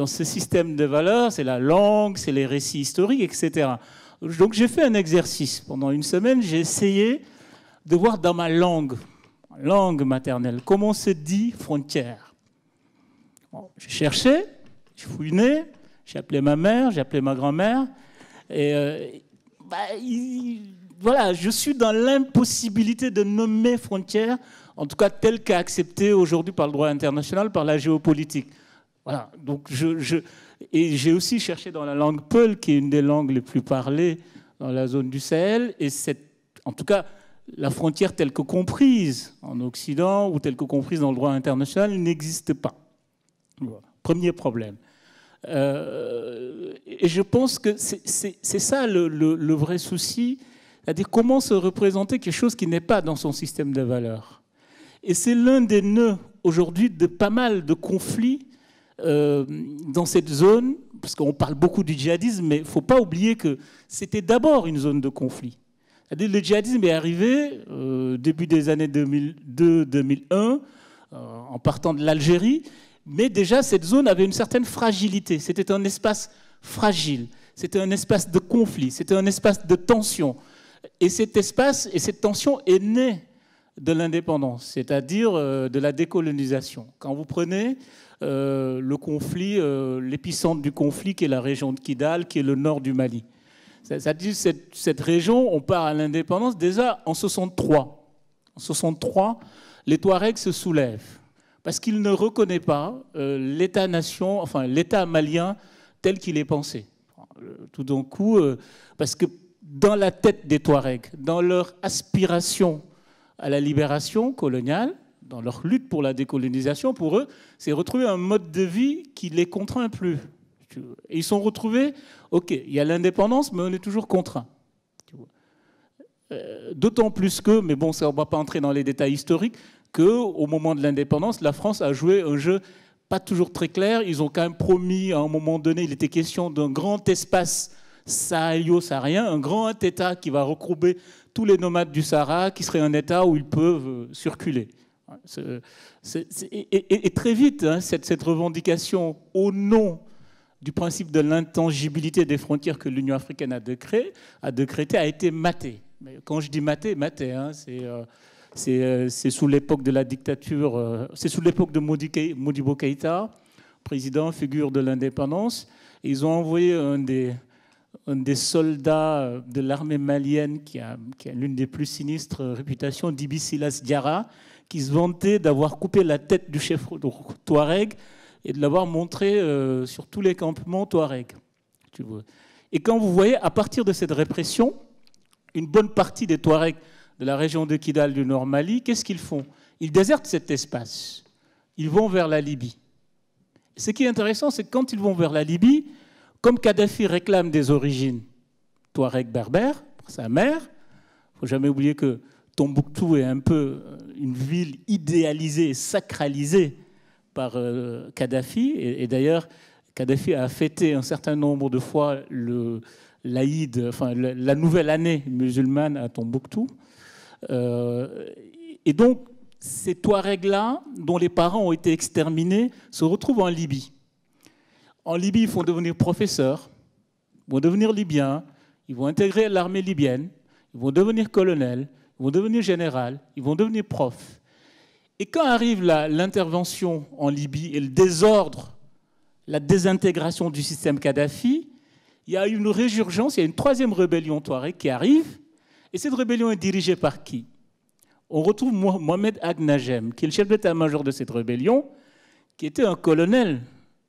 ce système de valeurs, c'est la langue, c'est les récits historiques, etc. Donc j'ai fait un exercice. Pendant une semaine, j'ai essayé de voir dans ma langue maternelle, comment se dit frontière. Bon, j'ai cherché, je fouinais, j'ai appelé ma mère, j'ai appelé ma grand-mère, et voilà, je suis dans l'impossibilité de nommer frontière, en tout cas telle qu'acceptée aujourd'hui par le droit international, par la géopolitique. Voilà, donc et j'ai aussi cherché dans la langue peul, qui est une des langues les plus parlées dans la zone du Sahel, et en tout cas, la frontière telle que comprise en Occident ou telle que comprise dans le droit international n'existe pas. Voilà. Premier problème. Et je pense que c'est ça le vrai souci, c'est-à-dire comment se représenter quelque chose qui n'est pas dans son système de valeurs. Et c'est l'un des nœuds aujourd'hui de pas mal de conflits dans cette zone, parce qu'on parle beaucoup du djihadisme, mais il ne faut pas oublier que c'était d'abord une zone de conflit. Le djihadisme est arrivé début des années 2002-2001, en partant de l'Algérie, mais déjà cette zone avait une certaine fragilité. C'était un espace fragile, c'était un espace de conflit, c'était un espace de tension. Et cet espace et cette tension est née de l'indépendance, c'est-à-dire de la décolonisation. Quand vous prenez le conflit, l'épicentre du conflit, qui est la région de Kidal, qui est le nord du Mali, C'est-à-dire cette région, on part à l'indépendance déjà en 63. En 63, les Touaregs se soulèvent parce qu'ils ne reconnaissent pas l'État-nation, enfin l'État malien tel qu'il est pensé. Tout d'un coup, parce que dans la tête des Touaregs, dans leur aspiration à la libération coloniale, dans leur lutte pour la décolonisation, pour eux, c'est retrouver un mode de vie qui ne les contraint plus. Et ils sont retrouvés, ok, il y a l'indépendance, mais on est toujours contraint. D'autant plus que, mais bon, ça, on ne va pas entrer dans les détails historiques, qu'au moment de l'indépendance, la France a joué un jeu pas toujours très clair. Ils ont quand même promis, à un moment donné, il était question d'un grand espace sahélo-saharien, un grand État qui va regrouper tous les nomades du Sahara, qui serait un État où ils peuvent circuler. Et très vite, hein, cette revendication au nom du principe de l'intangibilité des frontières que l'Union africaine a décrété a été matée. Mais quand je dis matée, hein, c'est sous l'époque de la dictature, c'est sous l'époque de Modibo Keïta, président, figure de l'indépendance. Ils ont envoyé un des soldats de l'armée malienne qui a l'une des plus sinistres réputations, Dibi Silas Diarra, qui se vantait d'avoir coupé la tête du chef Touareg et de l'avoir montré sur tous les campements Touareg. Et quand vous voyez, à partir de cette répression, une bonne partie des Touaregs de la région de Kidal du Nord Mali, qu'est-ce qu'ils font? Ils désertent cet espace. Ils vont vers la Libye. Ce qui est intéressant, c'est que quand ils vont vers la Libye, comme Kadhafi réclame des origines Touareg berbères, sa mère, il ne faut jamais oublier que Tombouctou est un peu une ville idéalisée et sacralisée par Kadhafi. Et d'ailleurs, Kadhafi a fêté un certain nombre de fois l'Aïd, enfin la nouvelle année musulmane à Tombouctou. Et donc, ces Touaregs-là, dont les parents ont été exterminés, se retrouvent en Libye. En Libye, ils vont devenir professeurs, ils vont devenir libyens, ils vont intégrer l'armée libyenne, ils vont devenir colonels, ils vont devenir général, ils vont devenir profs. Et quand arrive l'intervention en Libye et le désordre, la désintégration du système Kadhafi, il y a une résurgence, il y a une troisième rébellion touareg qui arrive. Et cette rébellion est dirigée par qui? On retrouve Mohamed Ag Najem, qui est le chef d'état-major de cette rébellion, qui était un colonel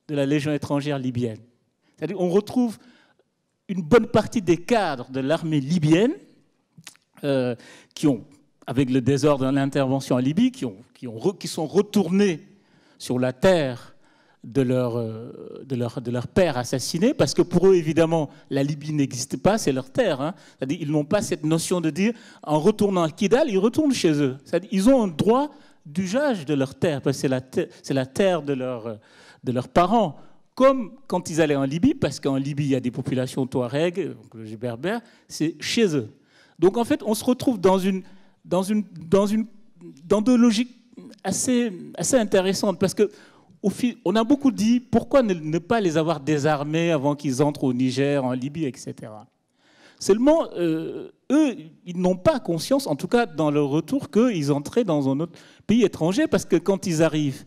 de la Légion étrangère libyenne. C'est-à-dire qu'on retrouve une bonne partie des cadres de l'armée libyenne qui ont, avec le désordre de l'intervention en Libye, qui sont retournés sur la terre de leur père assassiné, parce que pour eux, évidemment, la Libye n'existe pas, c'est leur terre. Hein. C'est-à-dire ils n'ont pas cette notion de dire, en retournant à Kidal, ils retournent chez eux. C'est-à-dire ils ont un droit d'usage de leur terre, parce que c'est la terre de leurs parents. Comme quand ils allaient en Libye, parce qu'en Libye, il y a des populations touareg, les berbères, c'est chez eux. Donc en fait, on se retrouve dans deux logiques assez intéressantes, parce que on a beaucoup dit pourquoi ne pas les avoir désarmés avant qu'ils entrent au Niger, en Libye, etc. Seulement, eux, ils n'ont pas conscience, en tout cas dans leur retour, qu'ils entraient dans un autre pays étranger, parce que quand ils arrivent,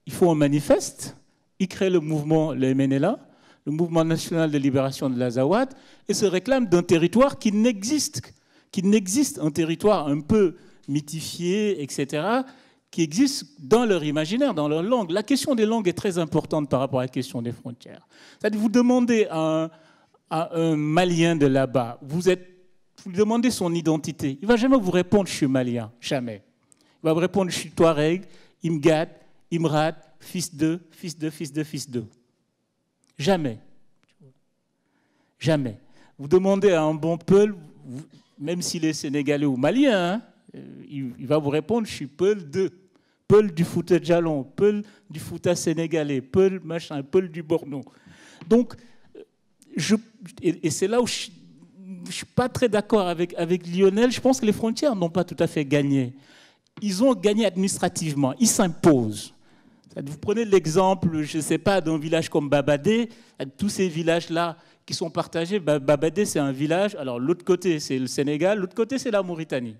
ils font un manifeste, ils créent le mouvement, le MNLA, le Mouvement national de libération de l'Azawad, et se réclament d'un territoire qui n'existe, un territoire un peu mythifié, etc., qui existe dans leur imaginaire, dans leur langue. La question des langues est très importante par rapport à la question des frontières. C'est-à-dire, vous demandez à un Malien de là-bas, vous lui demandez son identité, il ne va jamais vous répondre « je suis malien », jamais. Il va vous répondre « je suis Touareg, Imgad, Imrad, fils de, fils de, fils de, fils de ». Jamais. Jamais. Vous demandez à un bon Peul, même s'il est sénégalais ou malien, hein, il va vous répondre « je suis Peul de ». Peul du Fouta Djalon, Peul du Fouta sénégalais, Peul machin, Peul du Borno. Donc, et c'est là où je ne suis pas très d'accord avec Lionel. Je pense que les frontières n'ont pas tout à fait gagné. Ils ont gagné administrativement, ils s'imposent. Vous prenez l'exemple, je ne sais pas, d'un village comme Babadé, tous ces villages-là qui sont partagés. Babadé, c'est un village, alors l'autre côté, c'est le Sénégal, l'autre côté, c'est la Mauritanie.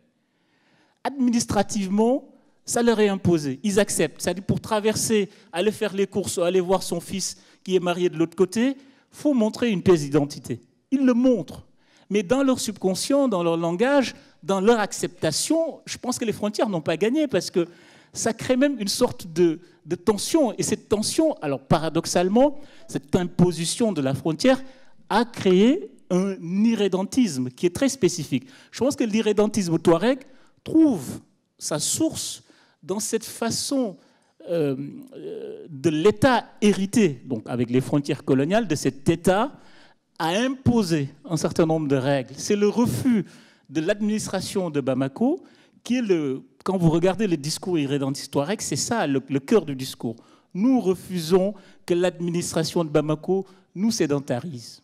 Administrativement, ça leur est imposé. Ils acceptent. C'est-à-dire pour traverser, aller faire les courses, aller voir son fils qui est marié de l'autre côté, il faut montrer une pièce d'identité. Ils le montrent. Mais dans leur subconscient, dans leur langage, dans leur acceptation, je pense que les frontières n'ont pas gagné parce que ça crée même une sorte de tension. Et cette tension, alors paradoxalement, cette imposition de la frontière a créé un irrédentisme qui est très spécifique. Je pense que l'irrédentisme touareg trouve sa source dans cette façon de l'État hérité, donc avec les frontières coloniales, de cet État à imposer un certain nombre de règles. C'est le refus de l'administration de Bamako qui est quand vous regardez le discours irrédentiste touareg, c'est ça le cœur du discours. Nous refusons que l'administration de Bamako nous sédentarise.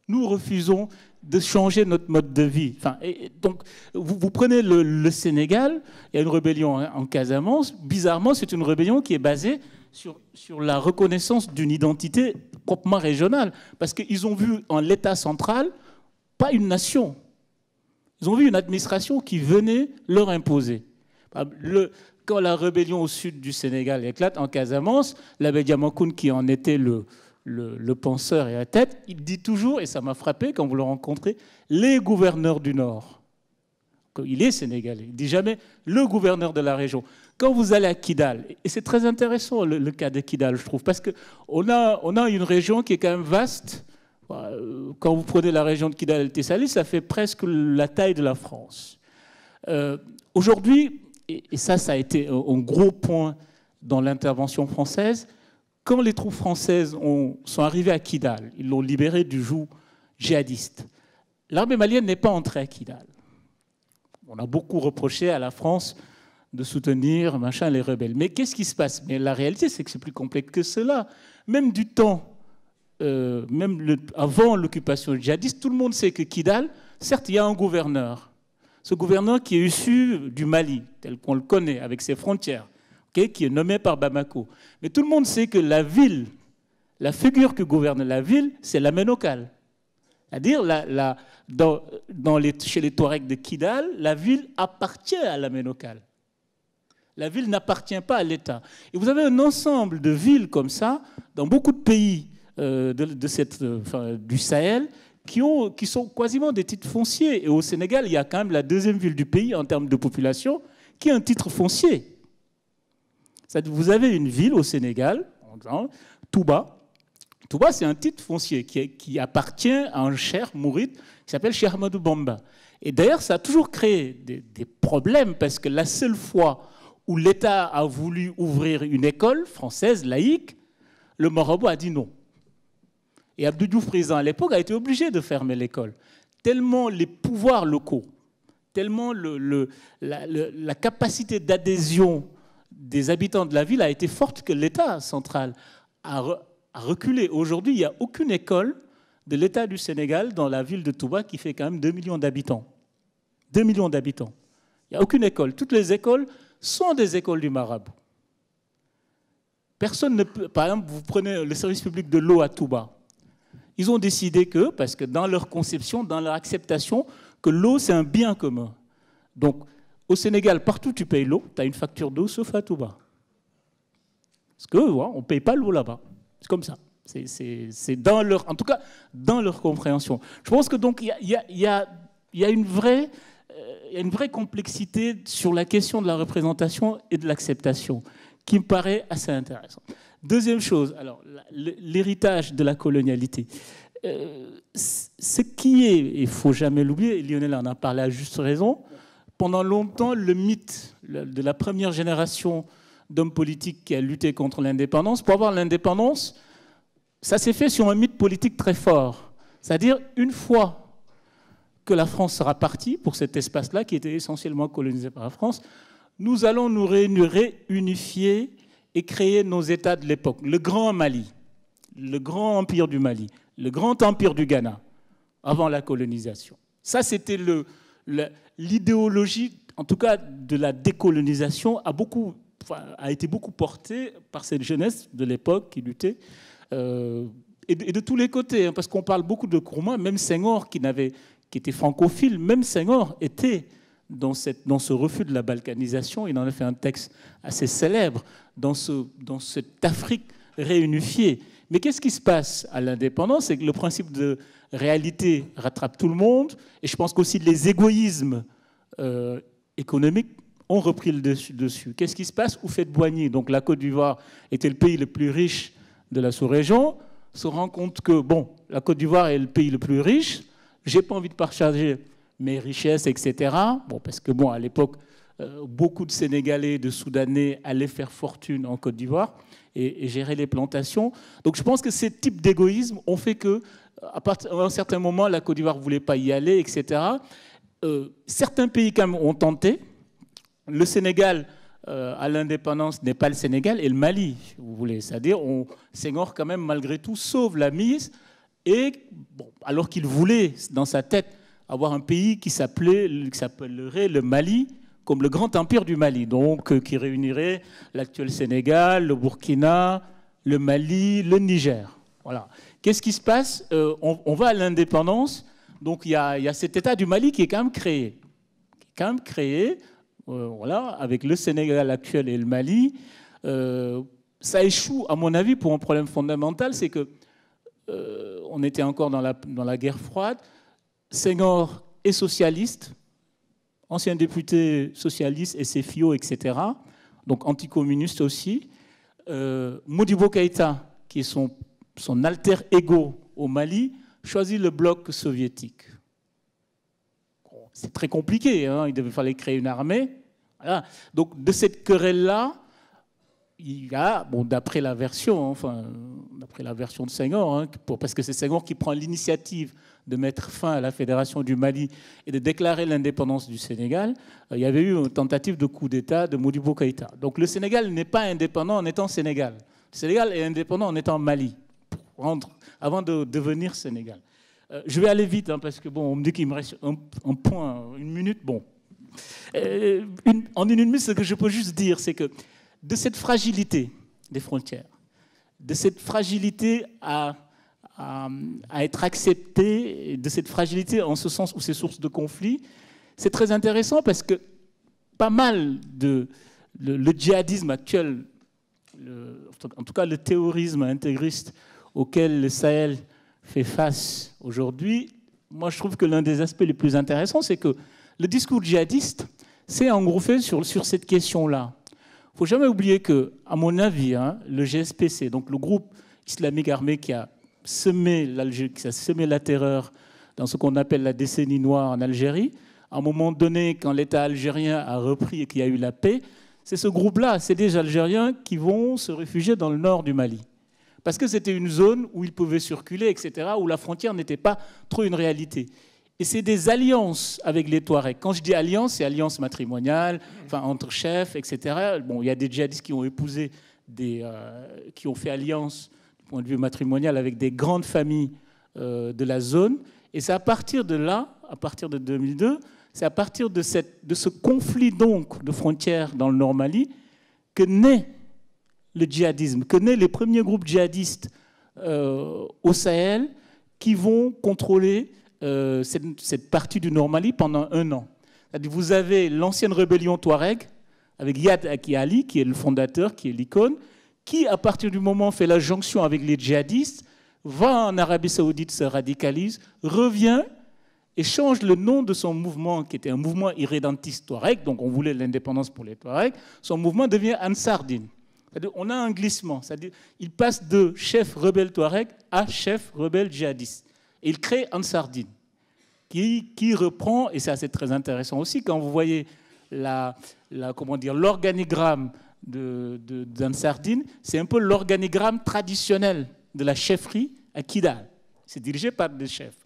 Nous refusons de changer notre mode de vie. Enfin, donc, vous prenez le Sénégal, il y a une rébellion en Casamance. Bizarrement, c'est une rébellion qui est basée sur la reconnaissance d'une identité proprement régionale. Parce qu'ils ont vu en l'État central, pas une nation. Ils ont vu une administration qui venait leur imposer. Quand la rébellion au sud du Sénégal éclate en Casamance, l'abbé Diamankoun, qui en était le penseur et la tête, il dit toujours, et ça m'a frappé quand vous le rencontrez, les gouverneurs du Nord. Il est sénégalais, il ne dit jamais le gouverneur de la région. Quand vous allez à Kidal, et c'est très intéressant le cas de Kidal, je trouve, parce qu'on a une région qui est quand même vaste. Quand vous prenez la région de Kidal et Tessalit, ça fait presque la taille de la France. Aujourd'hui, et ça a été un gros point dans l'intervention française, quand les troupes françaises sont arrivées à Kidal, ils l'ont libéré du joug djihadiste. L'armée malienne n'est pas entrée à Kidal. On a beaucoup reproché à la France de soutenir les rebelles. Mais qu'est-ce qui se passe? Mais la réalité, c'est que c'est plus complexe que cela. Même du temps, avant l'occupation djihadiste, tout le monde sait que Kidal, certes, il y a un gouverneur. Ce gouverneur qui est issu du Mali, tel qu'on le connaît, avec ses frontières, qui est nommé par Bamako. Mais tout le monde sait que la ville, la figure qui gouverne la ville, c'est la Ménocale. C'est-à-dire, chez les Touaregs de Kidal, la ville appartient à la Ménocale. La ville n'appartient pas à l'État. Et vous avez un ensemble de villes comme ça, dans beaucoup de pays du Sahel, qui sont quasiment des titres fonciers. Et au Sénégal, il y a quand même la deuxième ville du pays en termes de population, qui est un titre foncier. Vous avez une ville au Sénégal, Touba. Touba, c'est un titre foncier qui appartient à un cheikh mouride qui s'appelle Cheikh Ahmadou Bamba. Et d'ailleurs, ça a toujours créé des problèmes parce que la seule fois où l'État a voulu ouvrir une école française laïque, le marabout a dit non. Et Abdou Diouf, président à l'époque, a été obligé de fermer l'école. Tellement les pouvoirs locaux, tellement la capacité d'adhésion des habitants de la ville a été forte que l'État central a reculé. Aujourd'hui, il n'y a aucune école de l'État du Sénégal dans la ville de Touba qui fait quand même 2 millions d'habitants. 2 millions d'habitants. Il n'y a aucune école. Toutes les écoles sont des écoles du marabout. Personne ne peut... Par exemple, vous prenez le service public de l'eau à Touba. Ils ont décidé que, parce que dans leur conception, dans leur acceptation, que l'eau, c'est un bien commun. Donc, au Sénégal, partout tu payes l'eau, tu as une facture d'eau, sauf à Touba. Parce qu'on ne paye pas l'eau là-bas. C'est comme ça. C'est dans leur, en tout cas, dans leur compréhension. Je pense que donc il y a une vraie complexité sur la question de la représentation et de l'acceptation qui me paraît assez intéressante. Deuxième chose, alors l'héritage de la colonialité. Ce qui est, il ne faut jamais l'oublier, et Lionel en a parlé à juste raison, pendant longtemps, le mythe de la première génération d'hommes politiques qui a lutté contre l'indépendance, pour avoir l'indépendance, ça s'est fait sur un mythe politique très fort. C'est-à-dire, une fois que la France sera partie pour cet espace-là, qui était essentiellement colonisé par la France, nous allons nous réunifier et créer nos États de l'époque. Le Grand Mali, le Grand Empire du Mali, le Grand Empire du Ghana, avant la colonisation. Ça, c'était l'idéologie, en tout cas de la décolonisation, a été beaucoup portée par cette jeunesse de l'époque qui luttait, et de tous les côtés, hein, parce qu'on parle beaucoup de Nkrumah, même Senghor, qui était francophile, même Senghor était dans ce refus de la balkanisation. Il en a fait un texte assez célèbre dans cette Afrique réunifiée. Mais qu'est-ce qui se passe à l'indépendance? C'est que le principe de réalité rattrape tout le monde, et je pense qu'aussi les égoïsmes économiques ont repris le dessus. Qu'est-ce qui se passe? Houphouët-Boigny, donc la Côte d'Ivoire était le pays le plus riche de la sous-région, se rend compte que, bon, la Côte d'Ivoire est le pays le plus riche, j'ai pas envie de partager mes richesses, etc. Bon, parce que, bon, à l'époque, beaucoup de Sénégalais, de Soudanais allaient faire fortune en Côte d'Ivoire et gérer les plantations. Donc je pense que ces types d'égoïsme ont fait qu'à un certain moment, la Côte d'Ivoire ne voulait pas y aller, etc. Certains pays quand même ont tenté. Le Sénégal, à l'indépendance, n'est pas le Sénégal, et le Mali, si vous voulez. C'est-à-dire, Senghor, quand même, malgré tout, sauve la mise, et bon, alors qu'il voulait, dans sa tête, avoir un pays qui s'appellerait le Mali, comme le grand empire du Mali, donc qui réunirait l'actuel Sénégal, le Burkina, le Mali, le Niger. Voilà. Qu'est-ce qui se passe? On va à l'indépendance, donc il y a cet État du Mali qui est quand même créé, voilà, avec le Sénégal actuel et le Mali. Ça échoue, à mon avis, pour un problème fondamental, c'est que on était encore dans la guerre froide. Senghor est socialiste, ancien député socialiste, SFIO, etc., donc anticommuniste aussi. Modibo Keïta, qui est son alter ego au Mali, choisit le bloc soviétique. C'est très compliqué, hein, il fallait créer une armée. Voilà. Donc de cette querelle-là, il y a, bon, d'après la version de Senghor, hein, parce que c'est Senghor qui prend l'initiative de mettre fin à la Fédération du Mali et de déclarer l'indépendance du Sénégal, il y avait eu une tentative de coup d'État de Modibo Keïta. Donc le Sénégal n'est pas indépendant en étant Sénégal. Le Sénégal est indépendant en étant Mali, avant de devenir Sénégal. Je vais aller vite, hein, parce que bon, on me dit qu'il me reste un point, une minute. Bon. En une minute, ce que je peux juste dire, c'est que de cette fragilité des frontières, de cette fragilité à être accepté, de cette fragilité en ce sens où c'est source de conflit, c'est très intéressant parce que pas mal le djihadisme actuel, en tout cas le terrorisme intégriste auquel le Sahel fait face aujourd'hui, moi je trouve que l'un des aspects les plus intéressants, c'est que le discours djihadiste s'est engouffré sur cette question-là. Il ne faut jamais oublier que, à mon avis, hein, le GSPC, donc le groupe islamique armé qui a semé la terreur dans ce qu'on appelle la décennie noire en Algérie, à un moment donné, quand l'État algérien a repris et qu'il y a eu la paix, c'est ce groupe-là, c'est des Algériens qui vont se réfugier dans le nord du Mali. Parce que c'était une zone où ils pouvaient circuler, etc., où la frontière n'était pas trop une réalité. Et c'est des alliances avec les Touaregs. Quand je dis alliance, c'est alliance matrimoniale, enfin, entre chefs, etc. Bon, il y a des djihadistes qui ont épousé, qui ont fait alliance du point de vue matrimonial avec des grandes familles de la zone. Et c'est à partir de là, à partir de 2002, c'est à partir de ce conflit donc de frontières dans le Nord Mali que naît le djihadisme, que naissent les premiers groupes djihadistes au Sahel qui vont contrôler cette partie du Nord Mali pendant 1 an. Vous avez l'ancienne rébellion Touareg, avec Yad Aki Ali, qui est le fondateur, qui est l'icône, qui, à partir du moment où fait la jonction avec les djihadistes, va en Arabie Saoudite, se radicalise, revient et change le nom de son mouvement, qui était un mouvement irrédentiste Touareg, donc on voulait l'indépendance pour les Touaregs. Son mouvement devient Ansar Din. On a un glissement, c'est-à-dire il passe de chef rebelle Touareg à chef rebelle djihadiste. Et il crée Ansar Din, qui reprend, et ça c'est très intéressant aussi, quand vous voyez l'organigramme d'Ansar Din, c'est un peu l'organigramme traditionnel de la chefferie à Kidal. C'est dirigé par des chefs.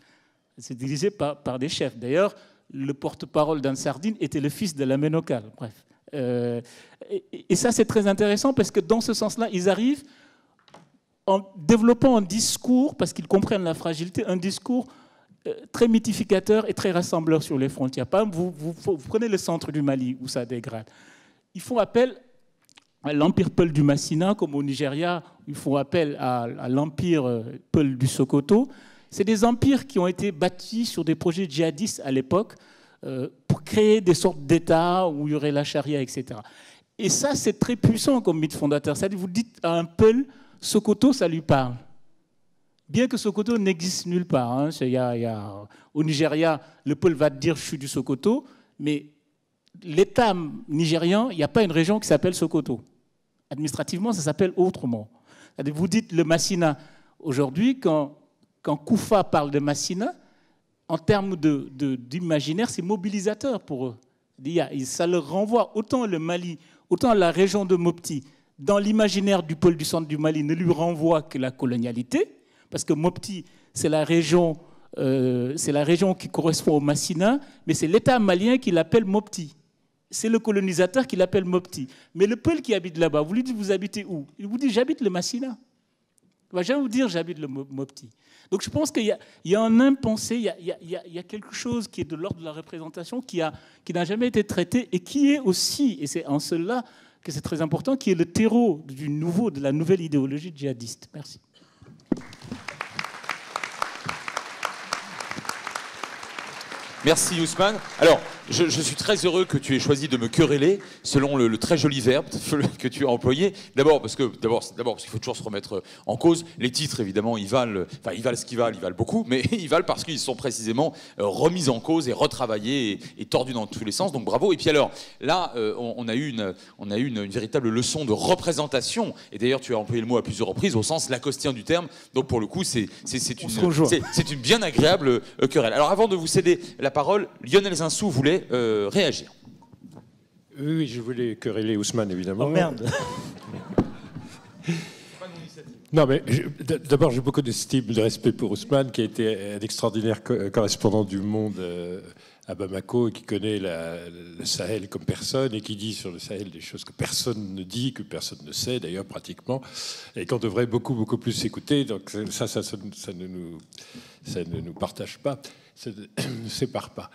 C'est dirigé par des chefs. D'ailleurs, le porte-parole d'Ansar Din était le fils de la Ménocale. Bref. Et ça, c'est très intéressant parce que dans ce sens-là, ils arrivent en développant un discours, parce qu'ils comprennent la fragilité, un discours très mythificateur et très rassembleur sur les frontières. Par exemple, vous prenez le centre du Mali où ça dégrade. Ils font appel à l'empire Peul du Massina, comme au Nigeria, ils font appel à l'empire Peul du Sokoto. C'est des empires qui ont été bâtis sur des projets djihadistes à l'époque pour créer des sortes d'États où il y aurait la charia, etc. Et ça, c'est très puissant comme mythe fondateur. C'est-à-dire, vous dites à un Peul, Sokoto, ça lui parle. bien que Sokoto n'existe nulle part. Hein. Au Nigeria, le Peul va te dire « je suis du Sokoto », mais l'État nigérian, il n'y a pas une région qui s'appelle Sokoto. Administrativement, ça s'appelle autrement. Vous dites le Massina. Aujourd'hui, quand Koufa parle de Massina, en termes d'imaginaire, c'est mobilisateur pour eux. Ça leur renvoie autant le Mali, autant la région de Mopti, dans l'imaginaire du pôle du centre du Mali, ne lui renvoie que la colonialité, parce que Mopti, c'est la région qui correspond au Massina, mais c'est l'État malien qui l'appelle Mopti. C'est le colonisateur qui l'appelle Mopti. Mais le peuple qui habite là-bas, vous lui dites, vous habitez où? Il vous dit, j'habite le Massina. Il ne va jamais vous dire, j'habite le Mopti. Donc je pense qu'il y a un impensé, il y a quelque chose qui est de l'ordre de la représentation, qui n'a jamais été traité, et qui est aussi, et c'est en cela que c'est très important, qui est le terreau de la nouvelle idéologie djihadiste. Merci. Merci Ousmane. Alors, je suis très heureux que tu aies choisi de me quereller selon le très joli verbe que tu as employé. D'abord parce qu'il faut toujours se remettre en cause. Les titres, évidemment, ils valent ce qu'ils valent, ils valent beaucoup, mais ils valent parce qu'ils sont précisément remis en cause et retravaillés et tordus dans tous les sens. Donc bravo. Et puis alors, là, on a eu une véritable leçon de représentation. Et d'ailleurs, tu as employé le mot à plusieurs reprises au sens lacostien du terme. Donc pour le coup, c'est une bien agréable querelle. Alors avant de vous céder la parole, Lionel Zinsou voulait réagir. Oui, je voulais quereller Ousmane, évidemment. Oh merde. Non, mais d'abord, j'ai beaucoup d'estime, de respect pour Ousmane, qui a été un extraordinaire correspondant du Monde à Bamako, et qui connaît le Sahel comme personne, et qui dit sur le Sahel des choses que personne ne dit, que personne ne sait, d'ailleurs, pratiquement, et qu'on devrait beaucoup, beaucoup plus écouter. Donc ça ne nous partage pas, ça ne nous sépare pas.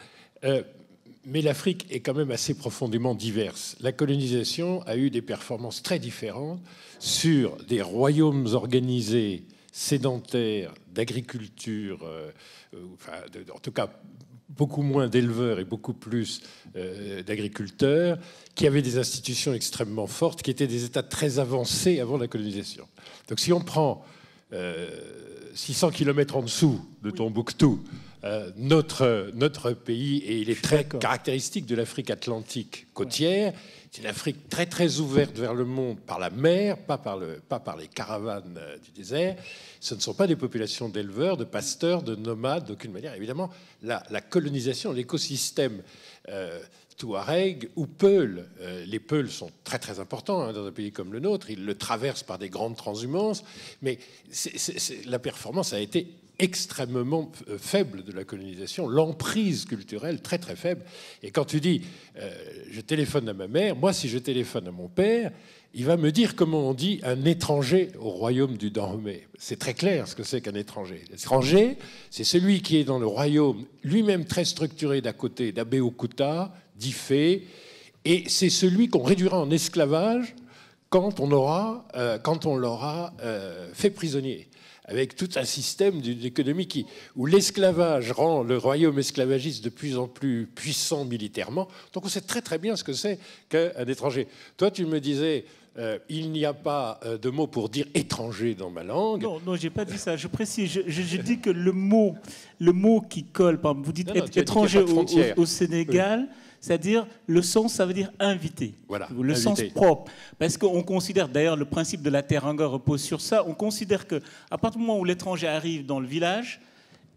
Mais l'Afrique est quand même assez profondément diverse. La colonisation a eu des performances très différentes sur des royaumes organisés, sédentaires, d'agriculture, en tout cas beaucoup moins d'éleveurs et beaucoup plus d'agriculteurs, qui avaient des institutions extrêmement fortes, qui étaient des États très avancés avant la colonisation. Donc si on prend 600 km en dessous de Tombouctou, notre pays, et il est très caractéristique de l'Afrique atlantique côtière, c'est une Afrique très très ouverte vers le monde par la mer, pas par les caravanes du désert. Ce ne sont pas des populations d'éleveurs, de pasteurs, de nomades, d'aucune manière. Évidemment, la colonisation, l'écosystème touareg ou peul, les peuls sont très très importants dans un pays comme le nôtre, ils le traversent par des grandes transhumances, mais la performance a été extrêmement faible de la colonisation, l'emprise culturelle très très faible. Et quand tu dis je téléphone à ma mère, moi si je téléphone à mon père, il va me dire comment on dit un étranger au royaume du Dahomey. C'est très clair ce que c'est qu'un étranger. L'étranger, c'est celui qui est dans le royaume lui-même très structuré d'à côté d'Abeokuta, d'Ifé, et c'est celui qu'on réduira en esclavage quand on l'aura fait prisonnier, avec tout un système d'économie où l'esclavage rend le royaume esclavagiste de plus en plus puissant militairement. Donc on sait très très bien ce que c'est qu'un étranger. Toi, tu me disais, il n'y a pas de mot pour dire étranger dans ma langue. Non, j'ai pas dit ça. Je précise. Je dis que le mot qui colle, par exemple, vous dites étranger au Sénégal. Oui. C'est-à-dire, le sens, ça veut dire invité. Voilà, le sens propre. Parce qu'on considère, d'ailleurs, le principe de la teranga repose sur ça, on considère qu'à partir du moment où l'étranger arrive dans le village,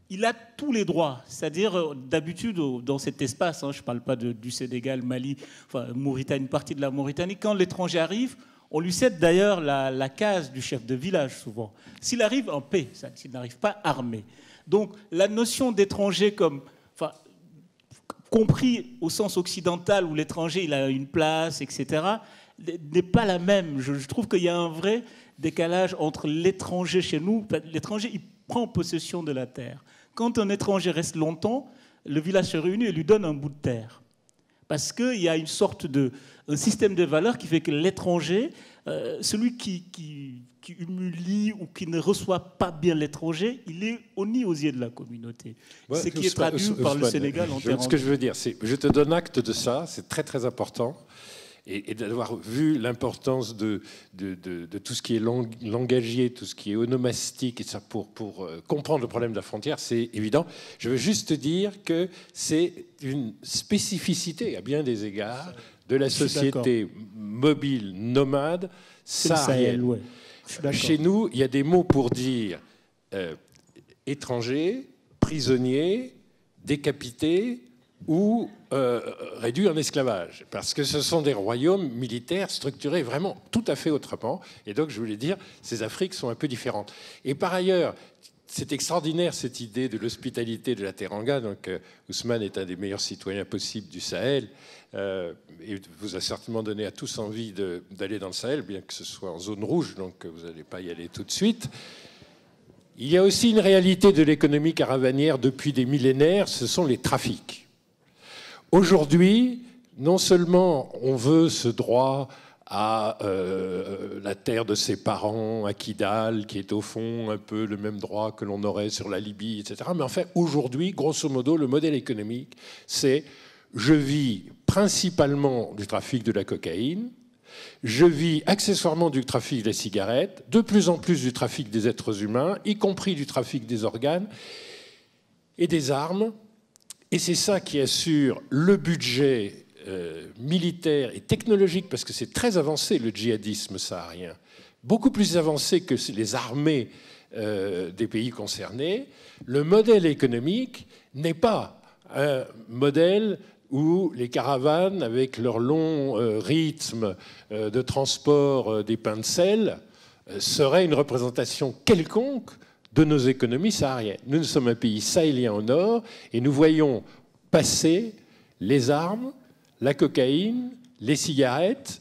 il a tous les droits. C'est-à-dire, d'habitude, dans cet espace, je ne parle pas du Sénégal, Mali, enfin, Mauritanie, une partie de la Mauritanie, quand l'étranger arrive, on lui cède d'ailleurs la case du chef de village, souvent. S'il arrive en paix, s'il n'arrive pas armé. Donc, la notion d'étranger comme... compris au sens occidental où l'étranger il a une place, etc., n'est pas la même. Je trouve qu'il y a un vrai décalage entre l'étranger chez nous. L'étranger, il prend possession de la terre. Quand un étranger reste longtemps, le village se réunit et lui donne un bout de terre. Parce qu'il y a une sorte un système de valeurs qui fait que l'étranger, celui qui humilie ou qui ne reçoit pas bien l'étranger, il est honni aux yeux de la communauté. Ouais, ce qui est traduit par le Sénégal en termes. Ce que je veux dire, c'est je te donne acte de ça, c'est très très important. et d'avoir vu l'importance de tout ce qui est langagier, tout ce qui est onomastique, et ça pour comprendre le problème de la frontière, c'est évident. Je veux juste dire que c'est une spécificité à bien des égards de la société mobile, nomade, saharienne. Ouais. Chez nous, il y a des mots pour dire étranger, prisonnier, décapité ou réduit en esclavage, parce que ce sont des royaumes militaires structurés vraiment tout à fait autrement. Et donc, je voulais dire, ces Afriques sont un peu différentes. Et par ailleurs, c'est extraordinaire cette idée de l'hospitalité de la Teranga. Donc, Ousmane est un des meilleurs citoyens possibles du Sahel. Et vous a certainement donné à tous envie d'aller dans le Sahel, bien que ce soit en zone rouge, donc vous n'allez pas y aller tout de suite. Il y a aussi une réalité de l'économie caravanière depuis des millénaires, ce sont les trafics. Aujourd'hui, non seulement on veut ce droit à la terre de ses parents, à Kidal, qui est au fond un peu le même droit que l'on aurait sur la Libye, etc. Mais en fait, aujourd'hui, grosso modo, le modèle économique, c'est je vis principalement du trafic de la cocaïne, je vis accessoirement du trafic des cigarettes, de plus en plus du trafic des êtres humains, y compris du trafic des organes et des armes. Et c'est ça qui assure le budget militaire et technologique, parce que c'est très avancé le djihadisme saharien, beaucoup plus avancé que les armées des pays concernés. Le modèle économique n'est pas un modèle où les caravanes, avec leur long rythme de transport des pains de sel, seraient une représentation quelconque de nos économies sahariennes. Nous sommes un pays sahélien au nord et nous voyons passer les armes, la cocaïne, les cigarettes,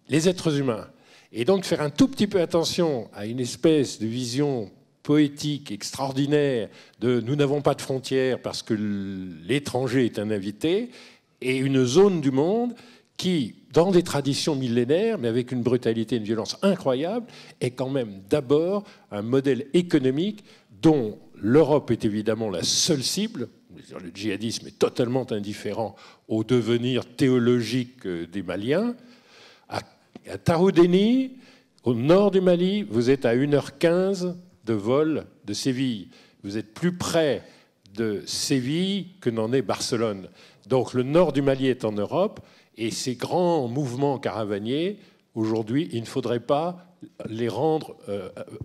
les êtres humains. Et donc faire un tout petit peu attention à une espèce de vision poétique extraordinaire de « nous n'avons pas de frontières parce que l'étranger est un invité » et une zone du monde qui, dans des traditions millénaires, mais avec une brutalité et une violence incroyables, est quand même d'abord un modèle économique dont l'Europe est évidemment la seule cible. Le djihadisme est totalement indifférent au devenir théologique des Maliens. À Taroudéni, au nord du Mali, vous êtes à 1h15 de vol de Séville. Vous êtes plus près de Séville que n'en est Barcelone. Donc le nord du Mali est en Europe, et ces grands mouvements caravaniers, aujourd'hui, il ne faudrait pas les rendre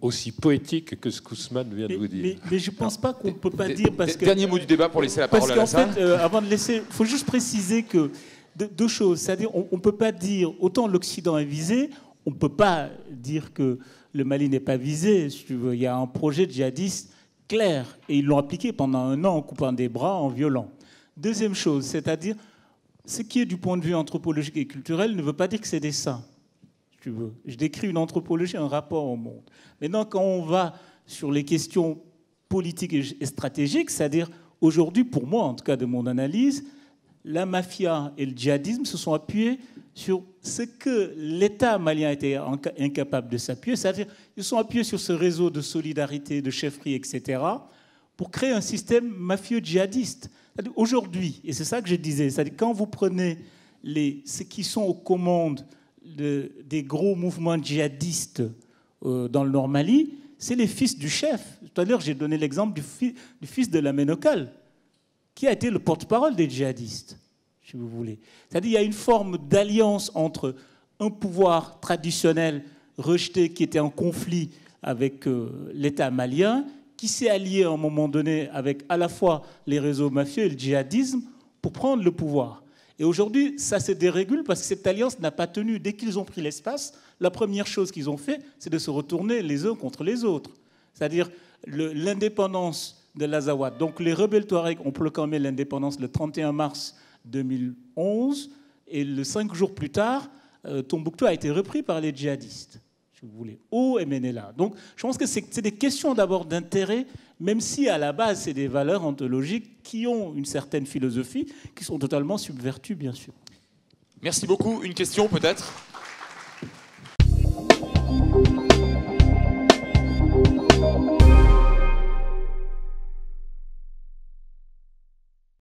aussi poétiques que ce qu'Ousmane vient de vous dire. Mais je ne pense pas qu'on ne peut pas dire... Parce que, dernier mot du débat pour laisser la parole à la salle. Parce qu'en fait, avant de laisser... Il faut juste préciser que deux choses. C'est-à-dire, on ne peut pas dire... Autant l'Occident est visé, on ne peut pas dire que le Mali n'est pas visé. Si tu veux. Il y a un projet djihadiste clair, et ils l'ont appliqué pendant 1 an en coupant des bras, en violant. Deuxième chose, c'est-à-dire, ce qui est du point de vue anthropologique et culturel ne veut pas dire que c'est des saints. Tu veux. Je décris une anthropologie, un rapport au monde. Maintenant, quand on va sur les questions politiques et stratégiques, c'est-à-dire, aujourd'hui, pour moi, en tout cas de mon analyse, la mafia et le djihadisme se sont appuyés sur ce que l'État malien était incapable de s'appuyer, c'est-à-dire ils sont appuyés sur ce réseau de solidarité, de chefferie, etc., pour créer un système mafieux-djihadiste. Aujourd'hui, et c'est ça que je disais, c'est-à-dire quand vous prenez ceux qui sont aux commandes des gros mouvements djihadistes dans le Nord Mali, c'est les fils du chef. Tout à l'heure, j'ai donné l'exemple du fils de la Ménocale, qui a été le porte-parole des djihadistes, si vous voulez. C'est-à-dire qu'il y a une forme d'alliance entre un pouvoir traditionnel rejeté qui était en conflit avec l'État malien, qui s'est allié à un moment donné avec à la fois les réseaux mafieux et le djihadisme pour prendre le pouvoir. Et aujourd'hui, ça se dérégule parce que cette alliance n'a pas tenu. Dès qu'ils ont pris l'espace, la première chose qu'ils ont fait, c'est de se retourner les uns contre les autres. C'est-à-dire l'indépendance de l'Azawad. Donc les rebelles Touaregs ont proclamé l'indépendance le 31 mars 2011 et le 5 jours plus tard, Tombouctou a été repris par les djihadistes, si vous voulez, au MNLA. Donc je pense que c'est des questions d'abord d'intérêt, même si à la base c'est des valeurs ontologiques qui ont une certaine philosophie, qui sont totalement subvertues, bien sûr. Merci beaucoup. Une question peut-être ?